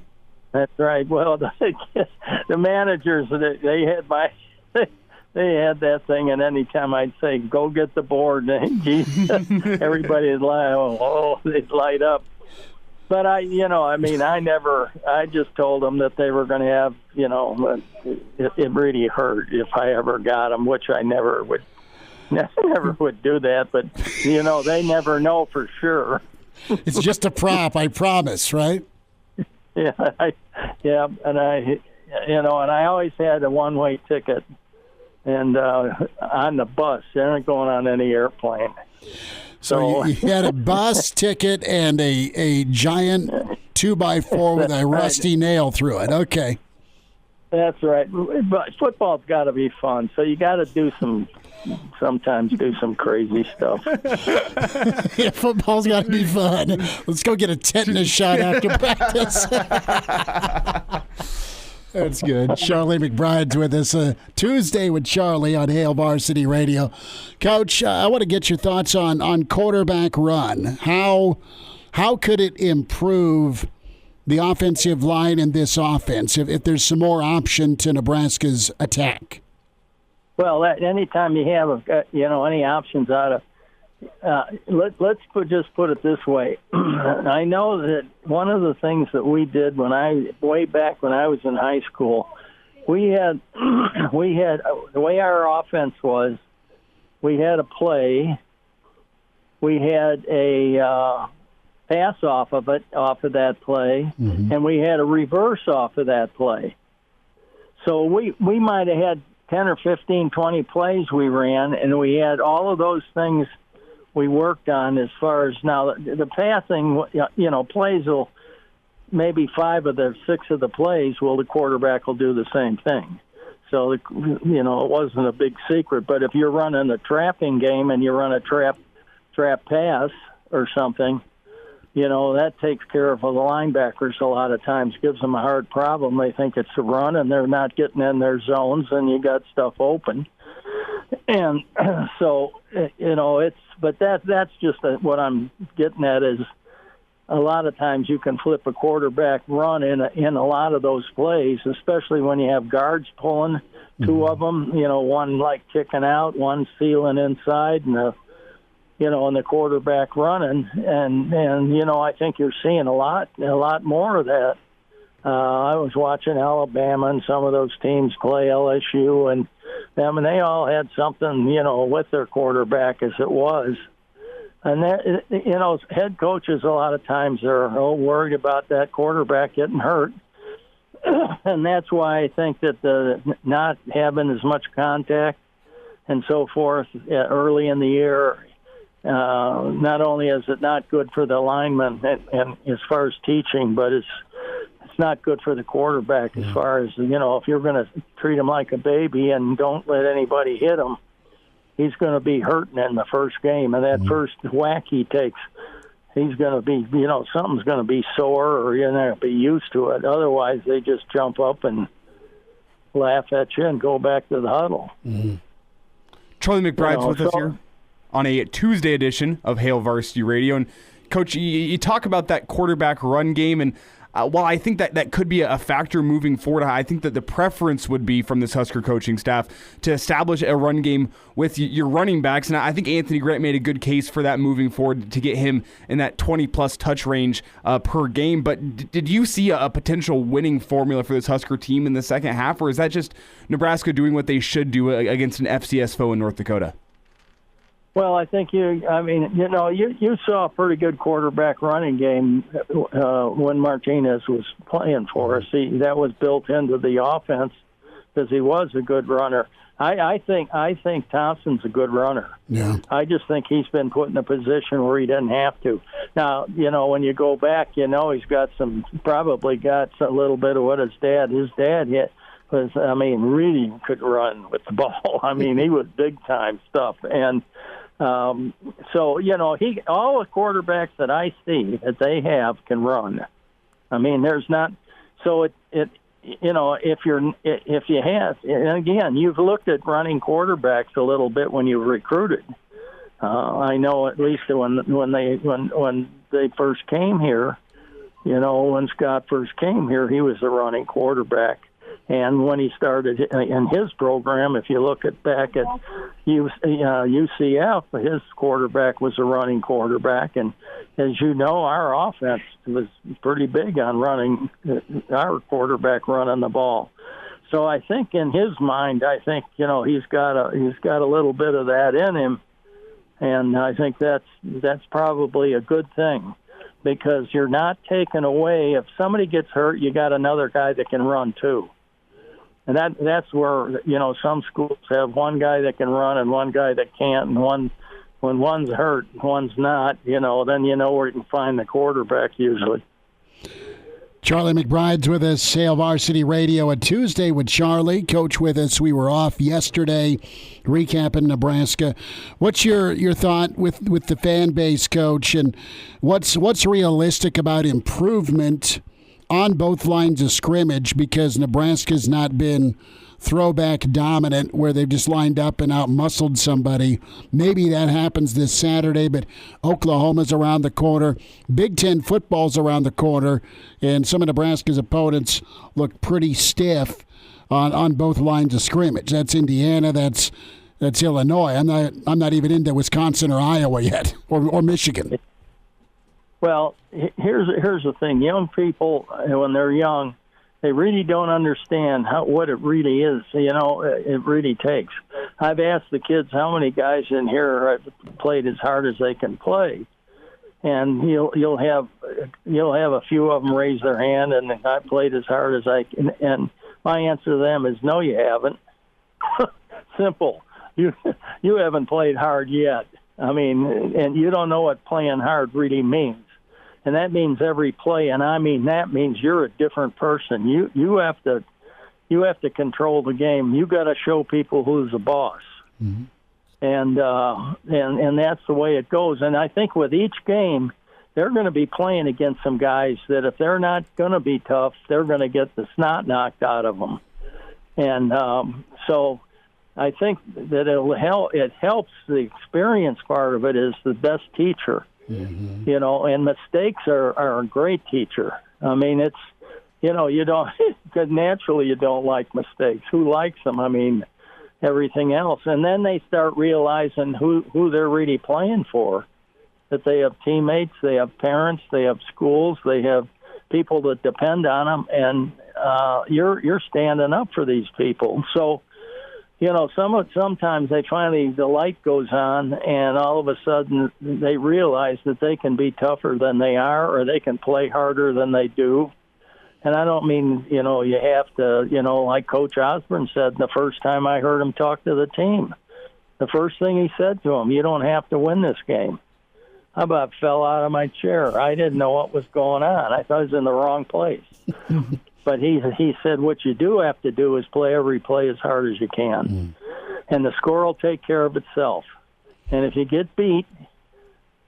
That's right. Well, the managers, they had that thing, and anytime I'd say, go get the board, everybody they'd light up. But I just told them that they were going to have, it really hurt if I ever got them, which I never would do that. But, they never know for sure. It's just a prop, I promise, right? And I always had a one-way ticket, and on the bus. They aren't going on any airplane. So you had a bus ticket and a giant 2x4 with a rusty nail through it. Okay. That's right. But football's got to be fun, so you got to sometimes do some crazy stuff. Yeah, football's got to be fun. Let's go get a tetanus shot after practice. That's good. Charlie McBride's with us. Tuesday with Charlie on Hail Varsity Radio. Coach, I want to get your thoughts on quarterback run. How could it improve the offensive line in this offense if there's some more option to Nebraska's attack? Well, anytime you have any options out of, let's just put it this way. I know that one of the things that we did way back when I was in high school, we had the way our offense was. We had a play. We had a pass off of that play, and we had a reverse off of that play. So we might have had 10 or 15, 20 plays we ran, and we had all of those things we worked on as far as now the passing, plays will maybe 5 of the 6 of the plays, the quarterback will do the same thing. So, it wasn't a big secret. But if you're running a trapping game and you run a trap pass or something, that takes care of the linebackers a lot of times, gives them a hard problem. They think it's a run, and they're not getting in their zones, and you got stuff open. And so, but that's just what I'm getting at is a lot of times you can flip a quarterback run in a lot of those plays, especially when you have guards pulling, 2 of them, one like kicking out, one sealing inside, and and the quarterback running, and I think you're seeing a lot more of that. I was watching Alabama and some of those teams play LSU, and they all had something, with their quarterback as it was. And that, head coaches a lot of times are worried about that quarterback getting hurt, and that's why I think that the not having as much contact and so forth early in the year. Not only is it not good for the lineman and as far as teaching, but it's not good for the quarterback as far as, if you're going to treat him like a baby and don't let anybody hit him, he's going to be hurting in the first game, and that first whack he takes, he's going to be, something's going to be sore, or you're not going to be used to it. Otherwise, they just jump up and laugh at you and go back to the huddle. Mm-hmm. Charlie McBride's with us here on a Tuesday edition of Hail Varsity Radio. And, Coach, you talk about that quarterback run game, and while I think that could be a factor moving forward, I think that the preference would be from this Husker coaching staff to establish a run game with your running backs. And I think Anthony Grant made a good case for that moving forward to get him in that 20-plus touch range per game. But did you see a potential winning formula for this Husker team in the second half, or is that just Nebraska doing what they should do against an FCS foe in North Dakota? Well, I think you saw a pretty good quarterback running game when Martinez was playing for us. That was built into the offense because he was a good runner. I think Thompson's a good runner. Yeah. I just think he's been put in a position where he doesn't have to. Now, when you go back, he's probably got a little bit of what his dad hit. Really could run with the ball. He was big-time stuff. And all the quarterbacks that I see that they have can run. There's not. So if you have, and again, you've looked at running quarterbacks a little bit when you recruited. I know at least when they first came here, when Scott first came here, he was a running quarterback. And when he started in his program, if you look back at UCF, his quarterback was a running quarterback. And as you know, our offense was pretty big on running, our quarterback running the ball. So I think in his mind, he's got a little bit of that in him. And I think that's probably a good thing, because you're not taking away. If somebody gets hurt, you got another guy that can run too. And that's where, some schools have one guy that can run and one guy that can't. And when one's hurt, one's not, then where you can find the quarterback usually. Charlie McBride's with us, Hail Varsity Radio, a Tuesday with Charlie. Coach with us. We were off yesterday, recapping Nebraska. What's your thought with the fan base, Coach, and what's realistic about improvement on both lines of scrimmage, because Nebraska's not been throwback dominant where they've just lined up and out-muscled somebody. Maybe that happens this Saturday, but Oklahoma's around the corner. Big Ten football's around the corner, and some of Nebraska's opponents look pretty stiff on both lines of scrimmage. That's Indiana, that's Illinois. I'm not even into Wisconsin or Iowa yet, or Michigan. Well, here's the thing. Young people, when they're young, they really don't understand what it really is. It really takes. I've asked the kids how many guys in here have played as hard as they can play, and you'll have a few of them raise their hand, and I played as hard as I can. And my answer to them is, no, you haven't. Simple. You haven't played hard yet. And you don't know what playing hard really means. And that means every play, and that means you're a different person. You have to control the game. You got to show people who's the boss, and that's the way it goes. And I think with each game, they're going to be playing against some guys that if they're not going to be tough, they're going to get the snot knocked out of them. And so I think that it helps. The experience part of it is the best teacher. Mm-hmm. And mistakes are a great teacher. It's, you don't, because naturally you don't like mistakes. Who likes them? Everything else. And then they start realizing who they're really playing for, that they have teammates, they have parents, they have schools, they have people that depend on them, and you're standing up for these people. So, sometimes the light goes on, and all of a sudden they realize that they can be tougher than they are, or they can play harder than they do. And I don't mean, you have to, like Coach Osborne said the first time I heard him talk to the team. The first thing he said to him, you don't have to win this game. I about fell out of my chair. I didn't know what was going on. I thought I was in the wrong place. But he said what you do have to do is play every play as hard as you can. and the score will take care of itself. And if you get beat,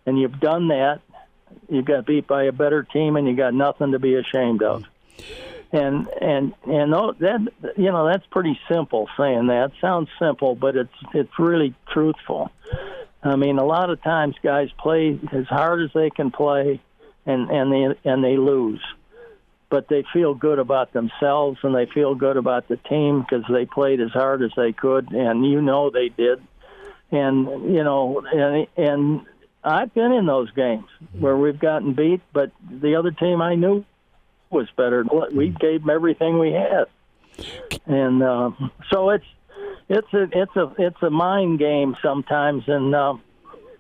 and you've done that, you got beat by a better team, and you got nothing to be ashamed of. And that, you know, that's pretty simple saying that. Sounds simple, but it's really truthful. I mean, a lot of times guys play as hard as they can play, and they lose. But they feel good about themselves, and they feel good about the team because they played as hard as they could, and you know they did. And, you know, and I've been in those games where we've gotten beat, but the other team I knew was better. We gave them everything we had. And so it's a mind game sometimes, and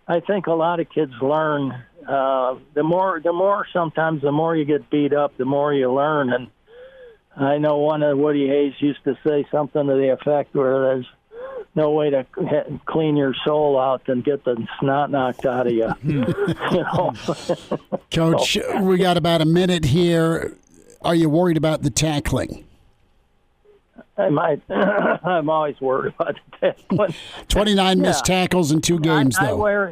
I think a lot of kids learn. The more you get beat up, the more you learn. And I know one of Woody Hayes used to say something to the effect where there's no way to clean your soul out than get the snot knocked out of you. You know? Coach, we got about a minute here. Are you worried about the tackling? I'm always worried about the tackling. 29 missed tackles in 2 games, though.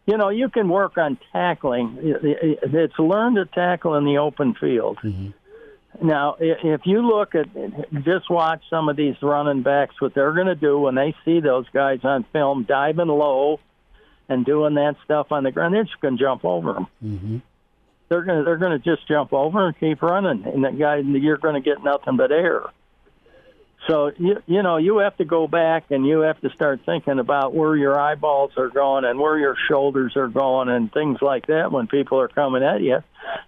You know, you can work on tackling. It's learn to tackle in the open field. Mm-hmm. Now, if you look at, just watch some of these running backs, what they're going to do when they see those guys on film diving low and doing that stuff on the ground, they're just going to jump over them. Mm-hmm. They're going to just jump over and keep running, and that guy, you're going to get nothing but air. So, you know, you have to go back and you have to start thinking about where your eyeballs are going and where your shoulders are going and things like that when people are coming at you.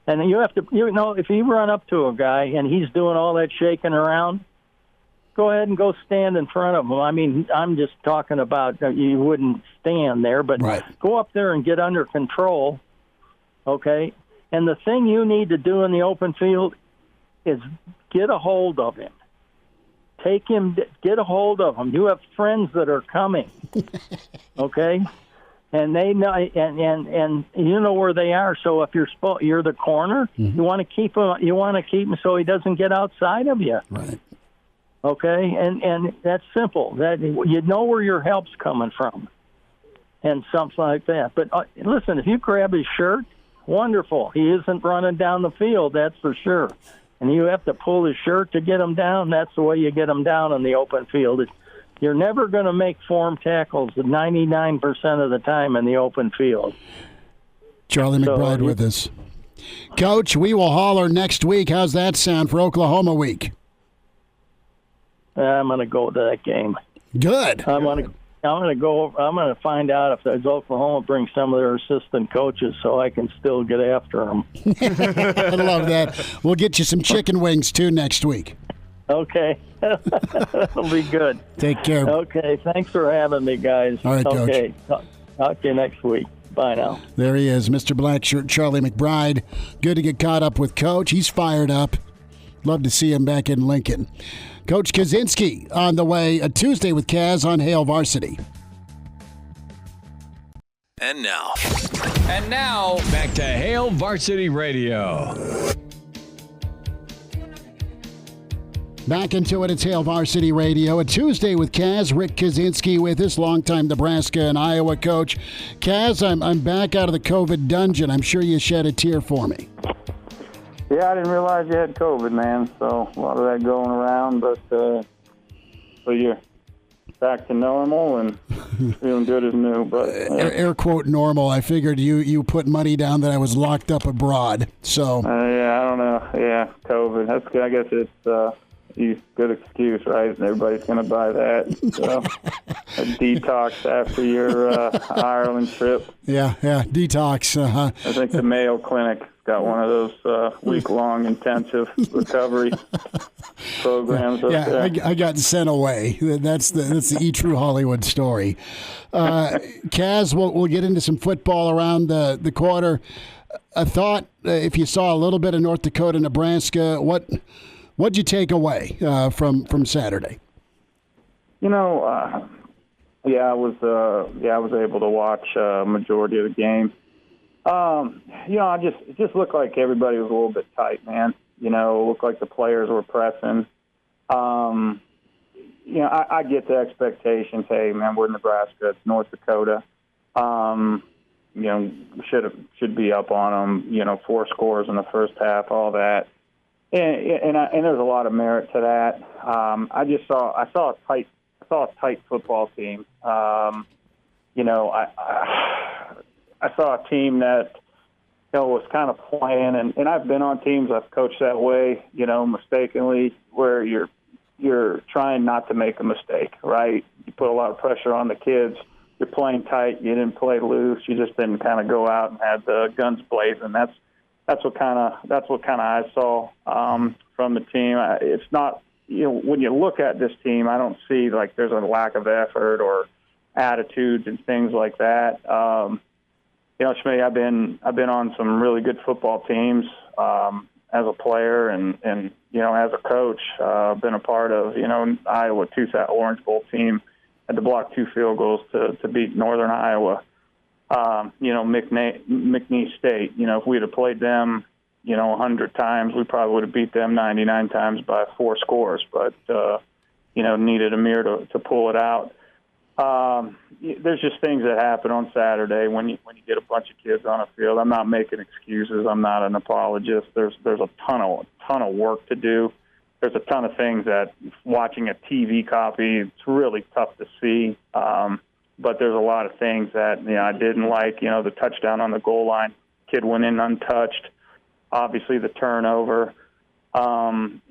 And you have to, you know, if you run up to a guy and he's doing all that shaking around, go ahead and go stand in front of him. I mean, I'm just talking about you wouldn't stand there, but go up there and get under control, okay? And the thing you need to do in the open field is get a hold of him. Take him, get a hold of him. You have friends that are coming, okay? And they know, and you know where they are. So if you're the corner, you want to keep him. You want to keep him so he doesn't get outside of you. Right. Okay, and that's simple. That you know where your help's coming from, and something like that. But listen, if you grab his shirt, wonderful. He isn't running down the field, that's for sure. And you have to pull his shirt to get him down. That's the way you get him down in the open field. You're never going to make form tackles 99% of the time in the open field. Charlie McBride with us. Coach, we will holler next week. How's that sound for Oklahoma week? I'm going to go to that game. Good. I'm going to find out if there's Oklahoma bring some of their assistant coaches so I can still get after them. I love that. We'll get you some chicken wings, too, next week. Okay. That'll be good. Take care. Okay. Thanks for having me, guys. All right, Coach. Okay. Talk to you next week. Bye now. There he is, Mr. Blackshirt, Charlie McBride. Good to get caught up with Coach. He's fired up. Love to see him back in Lincoln. Coach Kaczenski on the way, a Tuesday with Kaz on Hail Varsity. And now, back to Hail Varsity Radio. Back into it, it's Hail Varsity Radio. A Tuesday with Kaz, Rick Kaczenski with us, longtime Nebraska and Iowa coach. Kaz, I'm back out of the COVID dungeon. I'm sure you shed a tear for me. Yeah, I didn't realize you had COVID, man. So a lot of that going around, but so you're back to normal and feeling good as new. But air quote normal. I figured you put money down that I was locked up abroad. So yeah, I don't know. Yeah, COVID. That's good. I guess it's good excuse, right? Everybody's going to buy that. So a detox after your Ireland trip. Yeah, detox. I think the Mayo Clinic got one of those week-long intensive recovery programs up there. I got sent away. That's the E! True Hollywood story. Kaz, we'll get into some football around the quarter. I thought if you saw a little bit of North Dakota, Nebraska, what'd you take away from Saturday? You know, I was able to watch a majority of the game. It just looked like everybody was a little bit tight, man. You know, it looked like the players were pressing. I get the expectations. Hey, man, we're Nebraska, it's North Dakota. Should be up on them. 4 scores in the first half, all that. And there's a lot of merit to that. I saw a tight football team. I saw a team that was kind of playing, and I've been on teams, I've coached that way, mistakenly, where you're trying not to make a mistake, right? You put a lot of pressure on the kids. You're playing tight. You didn't play loose. You just didn't kind of go out and have the guns blazing. That's what kind of I saw from the team. It's not, when you look at this team, I don't see like there's a lack of effort or attitudes and things like that. Schmidt, I've been on some really good football teams as a player and as a coach. Been a part of Iowa Orange Bowl team. Had to block 2 field goals to beat Northern Iowa. McNeese State. If we'd have played them, 100 times, we probably would have beat them 99 times by 4 scores. But needed Amir to pull it out. There's just things that happen on Saturday when you get a bunch of kids on a field. I'm not making excuses. I'm not an apologist. There's a ton of work to do. There's a ton of things that watching a TV copy, it's really tough to see. But there's a lot of things that I didn't like. The touchdown on the goal line, kid went in untouched. Obviously the turnover, and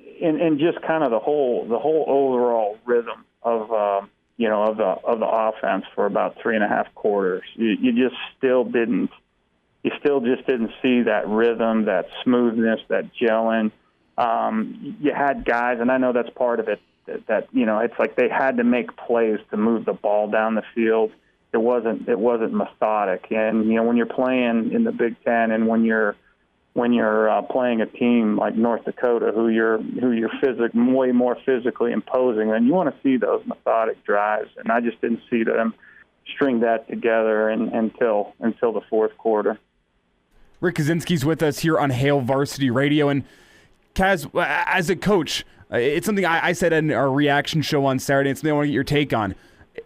just kind of the whole overall rhythm of the offense for about 3.5 quarters. You still just didn't see that rhythm, that smoothness, that gelling. You had guys, and I know that's part of it, that it's like they had to make plays to move the ball down the field. It wasn't methodic. And when you're playing in the Big Ten, and when you're playing a team like North Dakota, who you're way more physically imposing, then you want to see those methodic drives. And I just didn't see them string that together until the fourth quarter. Rick Kaczenski's with us here on Hail Varsity Radio. And Kaz, as a coach, it's something I said in our reaction show on Saturday. It's something I want to get your take on.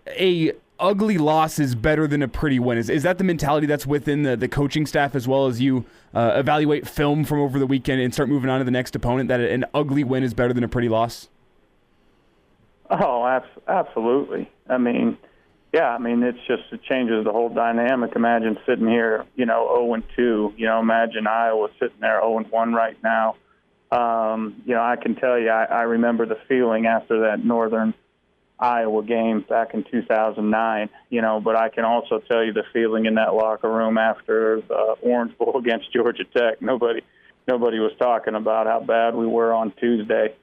A ugly loss is better than a pretty win. Is that the mentality that's within the coaching staff, as well as you evaluate film from over the weekend and start moving on to the next opponent, that an ugly win is better than a pretty loss? Oh, absolutely. It changes the whole dynamic. Imagine sitting here, 0-2. Imagine Iowa sitting there 0-1 right now. I can tell you, I remember the feeling after that Northern Iowa game back in 2009, but I can also tell you the feeling in that locker room after the Orange Bowl against Georgia Tech. Nobody was talking about how bad we were on Tuesday,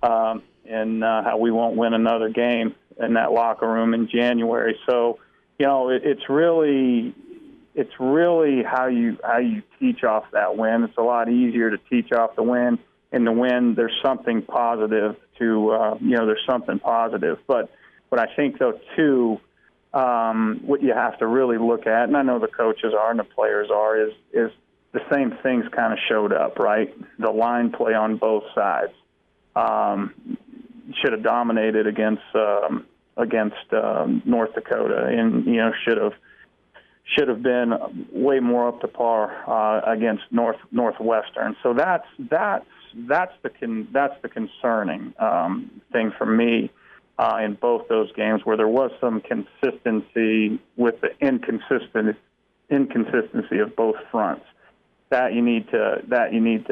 and how we won't win another game in that locker room in January. So, it's really how you teach off that win. It's a lot easier to teach off the win. In the win, there's something positive there's something positive. But what I think, though, too, what you have to really look at, and I know the coaches are and the players are, is the same things kind of showed up, right? The line play on both sides should have dominated against North Dakota, and should have been way more up to par against Northwestern. So that's the concerning thing for me in both those games, where there was some consistency with the inconsistency of both fronts that you need to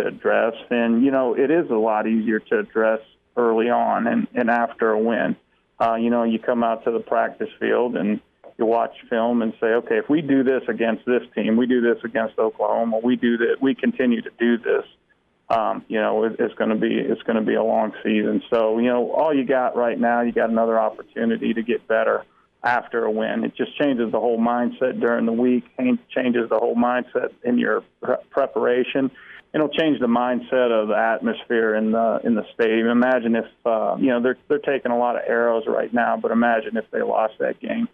address. And it is a lot easier to address early on and after a win. You come out to the practice field and you watch film and say, okay, if we do this against this team, we do this against Oklahoma, we do that, we continue to do this. It's going to be a long season. So, all you got right now, you got another opportunity to get better after a win. It just changes the whole mindset during the week, changes the whole mindset in your preparation. It'll change the mindset of the atmosphere in the stadium. Imagine if, they're taking a lot of arrows right now, but imagine if they lost that game.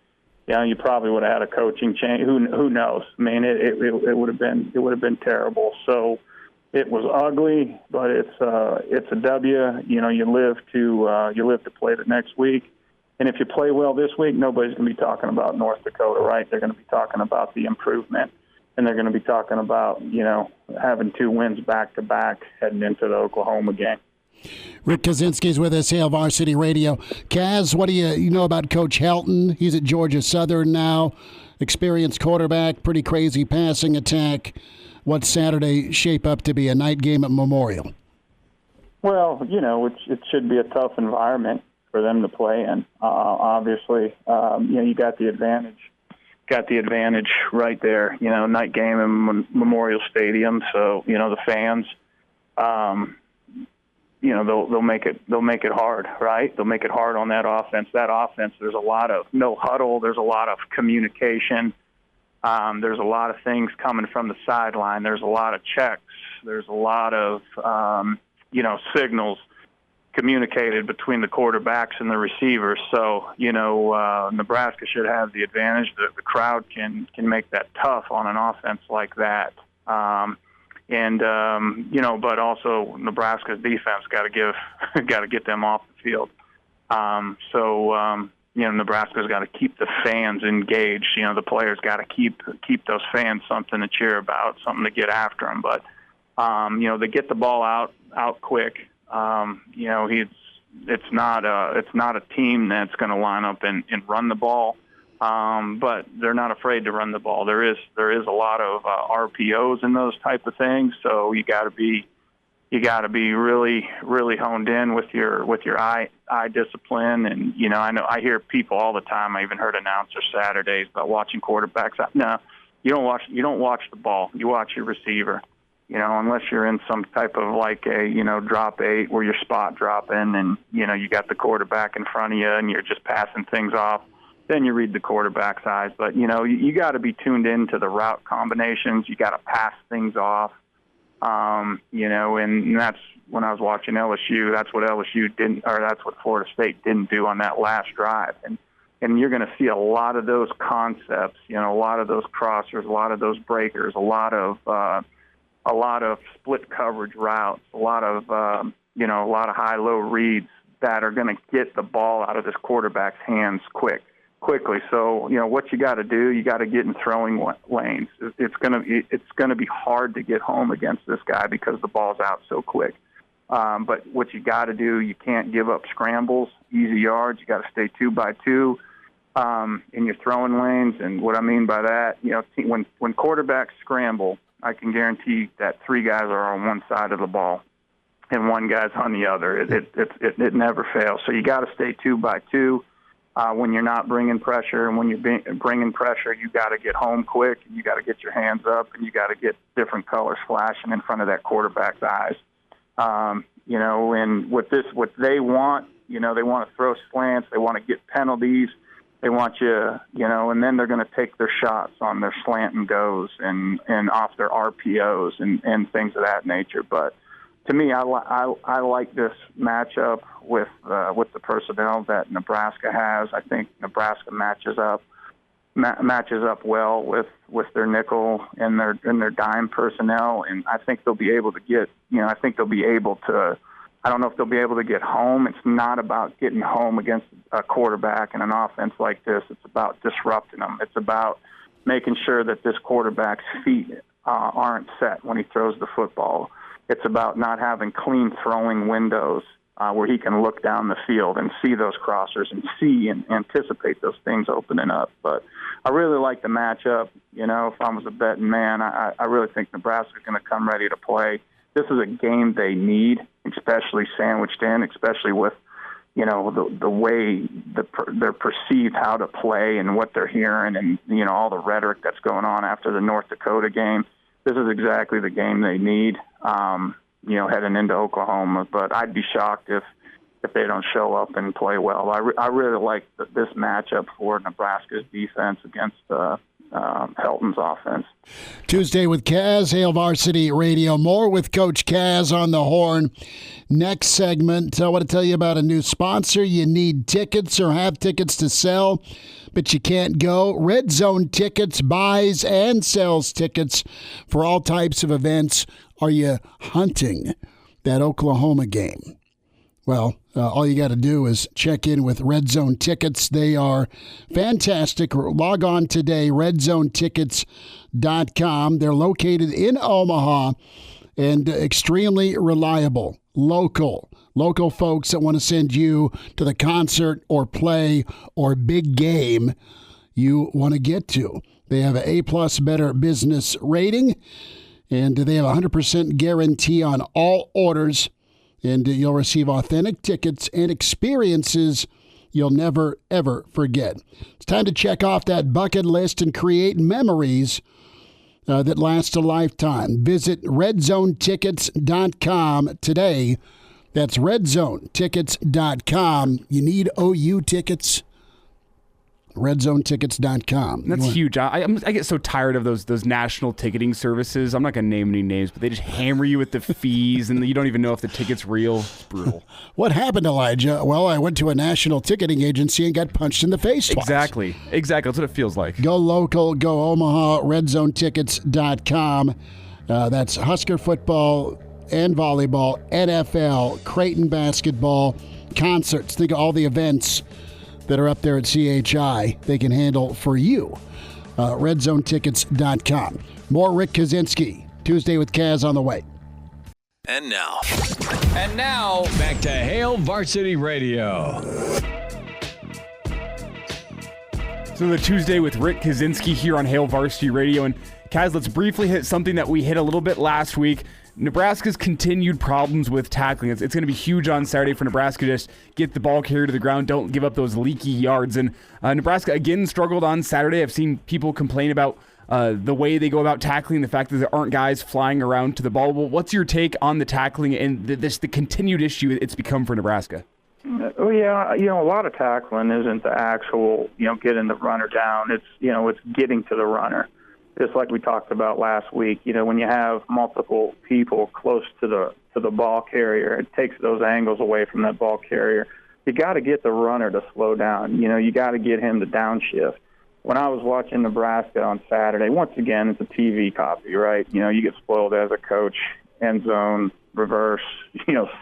You probably would have had a coaching change. Who knows? I mean, it would have been terrible. So, It was ugly, but it's a W. You know, you live to play the next week. And if you play well this week, nobody's going to be talking about North Dakota, right? They're going to be talking about the improvement, and they're going to be talking about, you know, having 2 wins back-to-back heading into the Oklahoma game. Rick Kaczenski's with us, Hail Varsity Radio. Kaz, what do you know about Coach Helton? He's at Georgia Southern now, experienced quarterback, pretty crazy passing attack. What's Saturday shape up to be, a night game at Memorial? Well, you know, it should be a tough environment for them to play in. Obviously, you know, you got the advantage right there. You know, night game in Memorial Stadium, so you know the fans. You know, they'll make it hard, right? They'll make it hard on that offense. That offense, there's a lot of no huddle. There's a lot of communication. There's a lot of things coming from the sideline. There's a lot of checks. There's a lot of you know, signals communicated between the quarterbacks and the receivers. So, you know, Nebraska should have the advantage. The crowd can make that tough on an offense like that. You know, but also Nebraska's defense got to get them off the field. You know, Nebraska's got to keep the fans engaged. You know, the players got to keep those fans something to cheer about, something to get after them. But you know, they get the ball out quick. You know, it's not a team that's going to line up and run the ball. But they're not afraid to run the ball. There is a lot of RPOs and those type of things. So you got to be really, really honed in with your eye discipline. And you know, I hear people all the time. I even heard announcers Saturdays about watching quarterbacks. No, you don't watch the ball. You watch your receiver. You know, unless you're in some type of like a, you know, drop 8 where you're spot dropping and, you know, you got the quarterback in front of you and you're just passing things off, then you read the quarterback's eyes. But, you know, you got to be tuned into the route combinations. You got to pass things off. You know, and that's when I was watching LSU, that's what LSU didn't, or that's what Florida State didn't do on that last drive. And you're going to see a lot of those concepts, you know, a lot of those crossers, a lot of those breakers, a lot of split coverage routes, a lot of high-low reads that are going to get the ball out of this quarterback's hands quickly. So, you know, what you got to do, you got to get in throwing lanes. It's going to be hard to get home against this guy because the ball's out so quick. But what you got to do, you can't give up scrambles, easy yards. You got to stay 2 by 2 in your throwing lanes. And what I mean by that, you know, when quarterbacks scramble, I can guarantee that 3 guys are on one side of the ball and 1 guy's on the other. It never fails. So you got to stay 2 by 2 when you're not bringing pressure. And when you're bringing pressure, you got to get home quick. And you got to get your hands up, and you got to get different colors flashing in front of that quarterback's eyes. You know, and what they want, you know, they want to throw slants. They want to get penalties. They want you, you know, and then they're going to take their shots on their slant and goes and off their RPOs and things of that nature. But to me, I like this matchup with the personnel that Nebraska has. I think Nebraska matches up well with their nickel and their dime personnel, and I think they'll be able to get, you know, I don't know if they'll be able to get home. It's not about getting home against a quarterback and an offense like this. It's about disrupting them. It's about making sure that this quarterback's feet aren't set when he throws the football. It's about not having clean throwing windows where he can look down the field and see those crossers and see and anticipate those things opening up. But I really like the matchup. You know, if I was a betting man, I really think Nebraska's going to come ready to play. This is a game they need, especially sandwiched in, especially with, you know, the way they're perceived how to play and what they're hearing and, you know, all the rhetoric that's going on after the North Dakota game. This is exactly the game they need, you know, heading into Oklahoma. But I'd be shocked if they don't show up and play well. I really like this matchup for Nebraska's defense against Helton's offense. Tuesday with Kaz, Hail Varsity Radio. More with Coach Kaz on the horn. Next segment, I want to tell you about a new sponsor. You need tickets or have tickets to sell, but you can't go. Red Zone Tickets buys and sells tickets for all types of events. Are you hunting that Oklahoma game? Well, all you got to do is check in with Red Zone Tickets. They are fantastic. Log on today, redzonetickets.com. They're located in Omaha and extremely reliable. Local folks that want to send you to the concert or play or big game you want to get to. They have an A+ Better Business rating, and they have a 100% guarantee on all orders. And you'll receive authentic tickets and experiences you'll never, ever forget. It's time to check off that bucket list and create memories that last a lifetime. Visit redzonetickets.com today. That's redzonetickets.com. You need OU tickets? redzonetickets.com. That's huge. I get so tired of those national ticketing services. I'm not going to name any names, but they just hammer you with the fees, and you don't even know if the ticket's real. It's brutal. What happened, Elijah? Well, I went to a national ticketing agency and got punched in the face twice. Exactly. That's what it feels like. Go local, go Omaha, redzonetickets.com. That's Husker football and volleyball, NFL, Creighton basketball, concerts. Think of all the events that are up there at CHI they can handle for you. Redzonetickets.com. More Rick Kaczenski, Tuesday with Kaz on the way. And now, back to Hail Varsity Radio. So the Tuesday with Rick Kaczenski here on Hail Varsity Radio. And Kaz, let's briefly hit something that we hit a little bit last week. Nebraska's continued problems with tackling. It's going to be huge on Saturday for Nebraska to just get the ball carried to the ground, don't give up those leaky yards. And Nebraska, again, struggled on Saturday. I've seen people complain about the way they go about tackling, the fact that there aren't guys flying around to the ball. Well, what's your take on the tackling and the continued issue it's become for Nebraska? Oh, yeah, a lot of tackling isn't the actual, getting the runner down. It's getting to the runner. Just like we talked about last week, when you have multiple people close to the ball carrier, it takes those angles away from that ball carrier. You got to get the runner to slow down. You got to get him to downshift. When I was watching Nebraska on Saturday, once again, it's a TV copy, right? You get spoiled as a coach, end zone, reverse,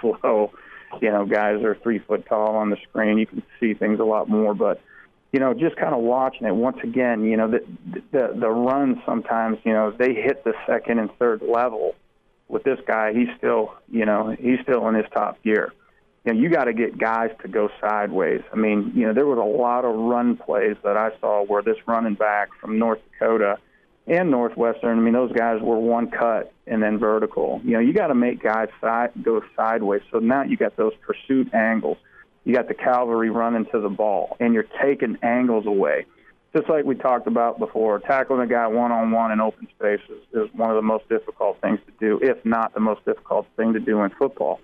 slow. Guys are 3 foot tall on the screen. You can see things a lot more, but just kind of watching it once again, the runs sometimes, they hit the second and third level. With this guy, he's still in his top gear. You got to get guys to go sideways. I mean, there was a lot of run plays that I saw where this running back from North Dakota and Northwestern, those guys were one cut and then vertical. You got to make guys go sideways. So now you got those pursuit angles. You got the cavalry running to the ball, and you're taking angles away. Just like we talked about before, tackling a guy one-on-one in open space is one of the most difficult things to do, if not the most difficult thing to do in football.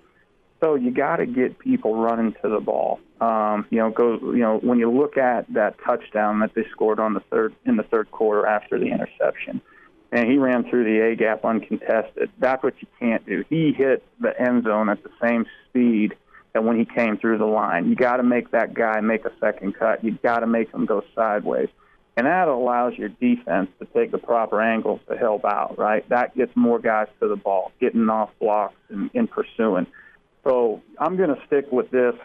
So you got to get people running to the ball. When you look at that touchdown that they scored in the third quarter after the interception, and he ran through the A-gap uncontested. That's what you can't do. He hit the end zone at the same speed that when he came through the line. You got to make that guy make a second cut. You got to make him go sideways. And that allows your defense to take the proper angles to help out, right? That gets more guys to the ball, getting off blocks and pursuing. So I'm going to stick with this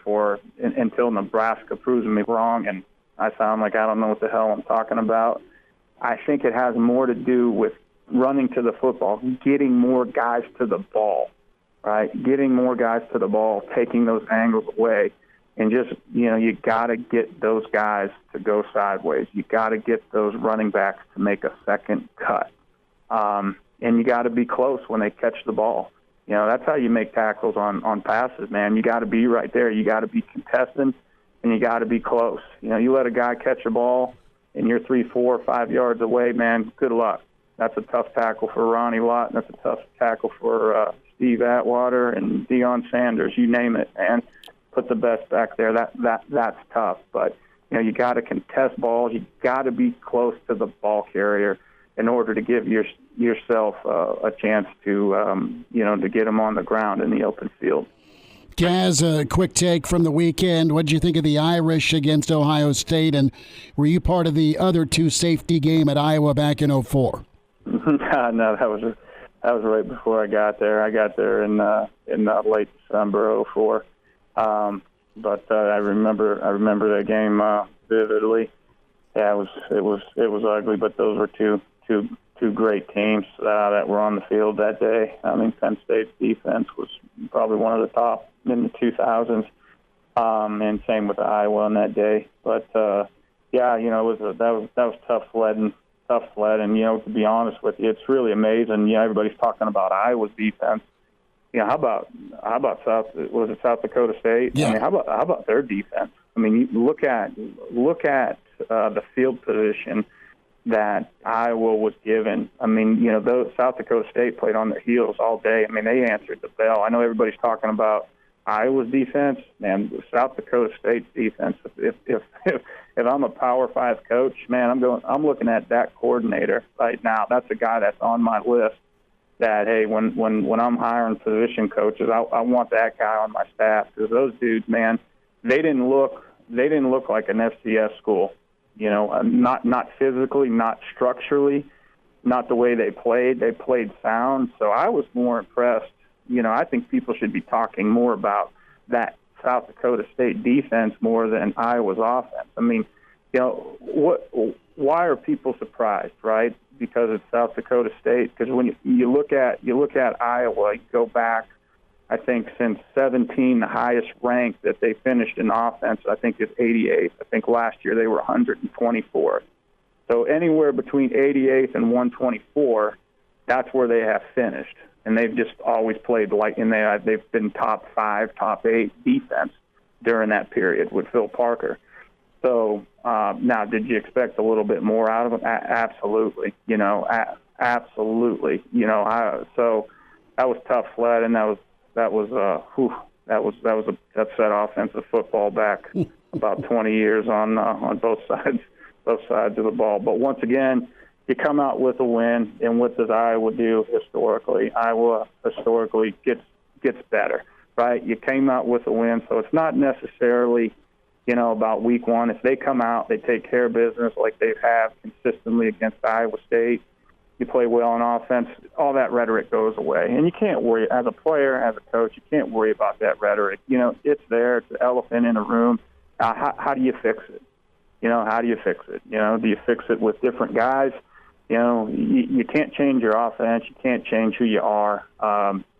until Nebraska proves me wrong, and I sound like I don't know what the hell I'm talking about. I think it has more to do with running to the football, getting more guys to the ball, right? Getting more guys to the ball, taking those angles away, and just, you got to get those guys to go sideways. You got to get those running backs to make a second cut. And you got to be close when they catch the ball. That's how you make tackles on passes, man. You got to be right there. You got to be contesting, and you got to be close. You let a guy catch a ball, and you're 3, 4, 5 yards away, man, good luck. That's a tough tackle for Ronnie Lott. That's a tough tackle for Steve Atwater and Deion Sanders. You name it, man. Put the best back there. That's tough. But, You got to contest balls. You got to be close to the ball carrier in order to give yourself a chance to, to get them on the ground in the open field. Kaz, a quick take from the weekend. What did you think of the Irish against Ohio State, and were you part of the other 2 safety game at Iowa back in 2004? No, that was right before I got there. I got there in late December of 2004. But I remember that game vividly. Yeah, it was ugly, but those were two great teams that were on the field that day. I mean, Penn State's defense was probably one of the top in the 2000s, and same with Iowa on that day. But that was tough sledding. And to be honest with you, it's really amazing. Everybody's talking about Iowa's defense. How about South Dakota State? Yeah. I mean, how about their defense? I mean, you look at the field position that Iowa was given. I mean, those South Dakota State played on their heels all day. I mean, they answered the bell. I know everybody's talking about Iowa's defense, man. South Dakota State's defense. If I'm a Power 5 coach, man, I'm looking at that coordinator right now. That's a guy that's on my list. That hey, when I'm hiring position coaches, I want that guy on my staff, because those dudes, man, they didn't look like an FCS school. Not physically, not structurally, not the way they played. They played sound. So I was more impressed. I think people should be talking more about that South Dakota State defense more than Iowa's offense. I mean, why are people surprised, right? Because it's South Dakota State. Because when you look at Iowa, you go back, I think since 2017, the highest rank that they finished in offense, I think, is 88th. I think last year they were 124th. So anywhere between 88th and 124, that's where they have finished. And they've just always played they've been top 5, top 8 defense during that period with Phil Parker. So now, did you expect a little bit more out of them? Absolutely. Absolutely. So that was tough sled, and that was a set offensive football back about 20 years on both sides of the ball. But once again, you come out with a win, and what does Iowa do historically? Iowa historically gets better, right? You came out with a win, so it's not necessarily about week one. If they come out, they take care of business like they have consistently against Iowa State, you play well on offense, all that rhetoric goes away. And you can't worry, as a player, as a coach, you can't worry about that rhetoric. It's there. It's an elephant in the room. How do you fix it? How do you fix it? Do you fix it with different guys? You can't change your offense. You can't change who you are.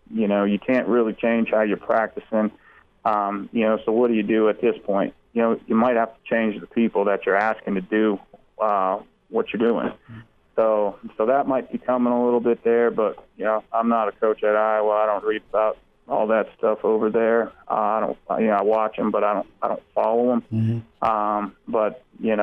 You can't really change how you're practicing. So what do you do at this point? You might have to change the people that you're asking to do what you're doing. So that might be coming a little bit there, but I'm not a coach at Iowa. I don't read about all that stuff over there. I watch them, but I don't follow them. Mm-hmm. But you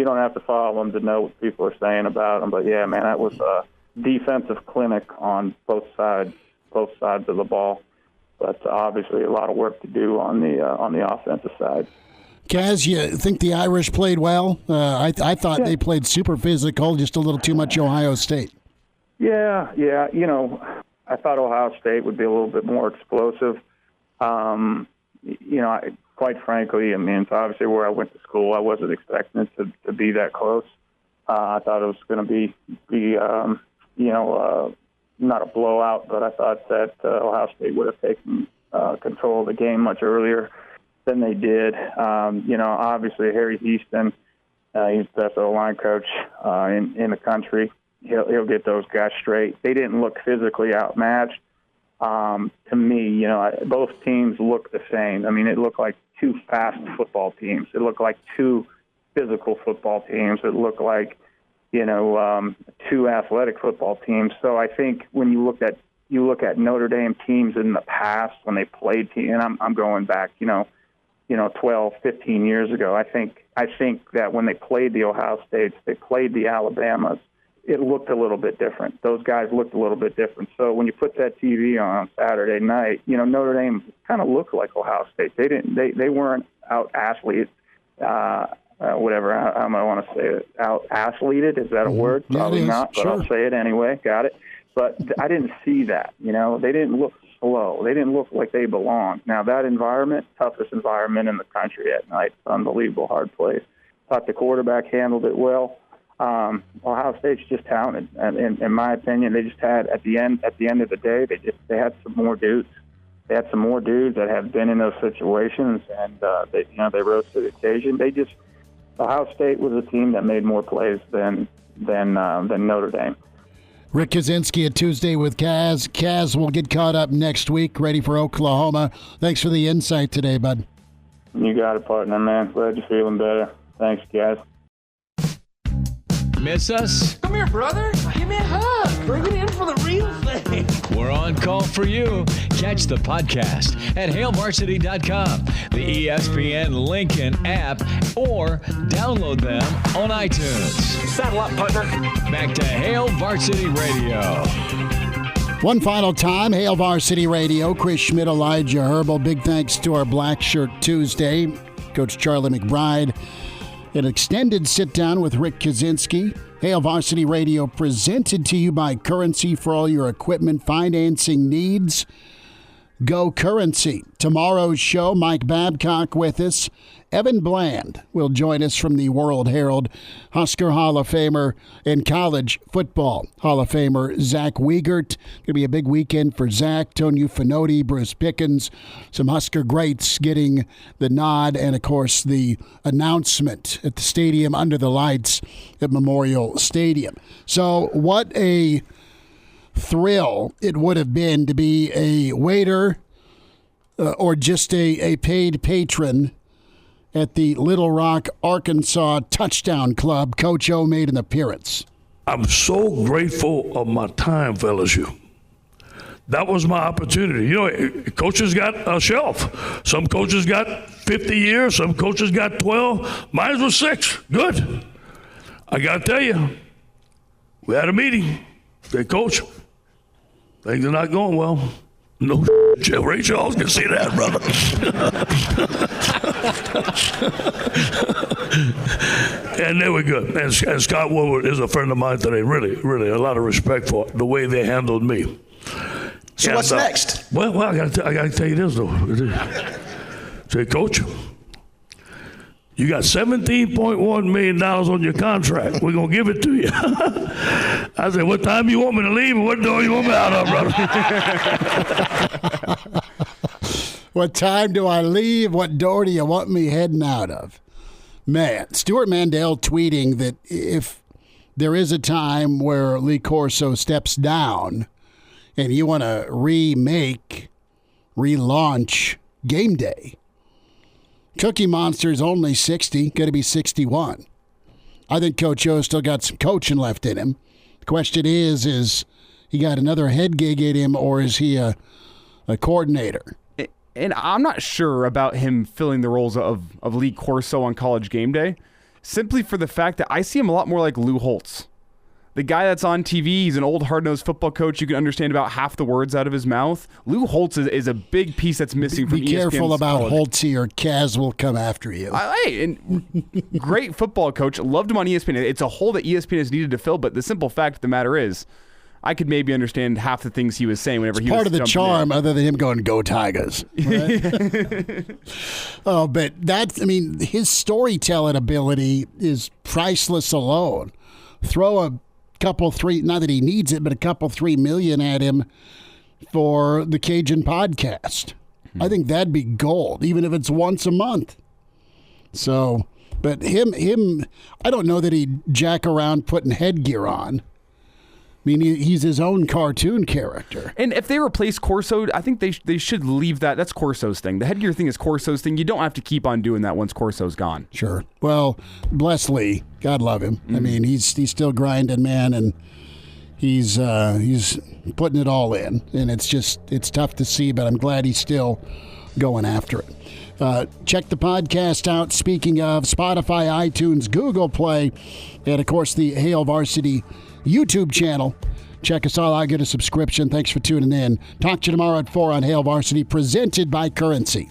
don't have to follow them to know what people are saying about them. But yeah, man, that was a defensive clinic on both sides of the ball. But obviously a lot of work to do on the offensive side. Kaz, you think the Irish played well? I thought they played super physical, just a little too much Ohio State. Yeah. I thought Ohio State would be a little bit more explosive. Quite frankly, I mean, it's obviously where I went to school. I wasn't expecting it to be that close. I thought it was going to be not a blowout, but I thought that Ohio State would have taken control of the game much earlier than they did. Obviously Harry Houston, he's the best O-line coach in the country. He'll get those guys straight. They didn't look physically outmatched. To me, both teams looked the same. I mean, it looked like two fast football teams. It looked like two physical football teams. It looked like, two athletic football teams. So I think when you look at Notre Dame teams in the past when they played and I'm going back, 12, 15 years ago. I think that when they played the Ohio States, they played the Alabamas, it looked a little bit different. Those guys looked a little bit different. So when you put that TV on Saturday night, Notre Dame kind of looked like Ohio State. They weren't out athletes. whatever, how am I want to say it? Out-athleted, is that a word? Yeah, Probably not, but I'll say it anyway. Got it. But I didn't see that, They didn't look slow. They didn't look like they belonged. Now, that environment, toughest environment in the country at night, unbelievable hard place. Thought the quarterback handled it well. Ohio State's just talented, and in my opinion, they just had at the end of the day, they had some more dudes. They had some more dudes that have been in those situations, and they rose to the occasion. Ohio State was a team that made more plays than Notre Dame. Rick Kaczenski at Tuesday with Kaz. Kaz will get caught up next week, ready for Oklahoma. Thanks for the insight today, bud. You got it, partner, man. Glad you're feeling better. Thanks, guys. Miss us? Come here, brother. Give me a hug. Bring it in for the real thing. We're on call for you. Catch the podcast at HailVarsity.com, the ESPN Lincoln app, or download them on iTunes. Saddle up, partner. Back to Hail Varsity Radio. One final time, Hail Varsity Radio. Chris Schmidt, Elijah Herbel. Big thanks to our Black Shirt Tuesday, Coach Charlie McBride. An extended sit-down with Rick Kaczenski. Hail Varsity Radio presented to you by Currency for all your equipment financing needs. Go Currency. Tomorrow's show, Mike Babcock with us. Evan Bland will join us from the World Herald. Husker Hall of Famer and college football Hall of Famer Zach Wiegert. Going to be a big weekend for Zach, Tony Finotti, Bruce Pickens, some Husker greats getting the nod, and, of course, the announcement at the stadium under the lights at Memorial Stadium. So what a thrill it would have been to be a waiter or just a paid patron at the Little Rock, Arkansas Touchdown Club. Coach O made an appearance. I'm so grateful of my time for LSU. That was my opportunity. Coaches got a shelf. Some coaches got 50 years. Some coaches got 12. Mine was 6. Good. I got to tell you, we had a meeting. Said, Coach, things are not going well. No Ray Charles can see that, brother. And they were good. And Scott Woodward is a friend of mine today. Really, really, a lot of respect for the way they handled me. So what's next? Well, I got to tell you this, though. Say, Coach, you got $17.1 million on your contract. We're going to give it to you. I said, what time you want me to leave and what door you want me out of, brother? What time do I leave? What door do you want me heading out of? Man, Stuart Mandel tweeting that if there is a time where Lee Corso steps down and you want to relaunch Game Day, Cookie Monster's only 60, going to be 61. I think Coach O's still got some coaching left in him. The question is he got another head gig in him, or is he a coordinator? And I'm not sure about him filling the roles of Lee Corso on College Game Day, simply for the fact that I see him a lot more like Lou Holtz. The guy that's on TV, he's an old hard-nosed football coach. You can understand about half the words out of his mouth. Lou Holtz is a big piece that's missing from ESPN. Be careful about Holtzy or Kaz will come after you. Great football coach. Loved him on ESPN. It's a hole that ESPN has needed to fill, but the simple fact of the matter is I could maybe understand half the things he was saying whenever he was part of the charm, other than him going, "Go Tigers." Right? But his storytelling ability is priceless alone. Throw a couple, $3, not that he needs it, but a couple, $3 million at him for the Cajun podcast. I think that'd be gold, even if it's once a month. So, but him, I don't know that he'd jack around putting headgear on. I mean, he's his own cartoon character. And if they replace Corso, I think they should leave that. That's Corso's thing. The headgear thing is Corso's thing. You don't have to keep on doing that once Corso's gone. Sure. Well, bless Lee. God love him. I mean, he's still grinding, man, and he's putting it all in. And it's tough to see, but I'm glad he's still going after it. Check the podcast out. Speaking of Spotify, iTunes, Google Play, and, of course, the Hail Varsity YouTube channel. Check us all out. Get a subscription. Thanks for tuning in. Talk to you tomorrow at 4 on Hail Varsity, presented by Currency.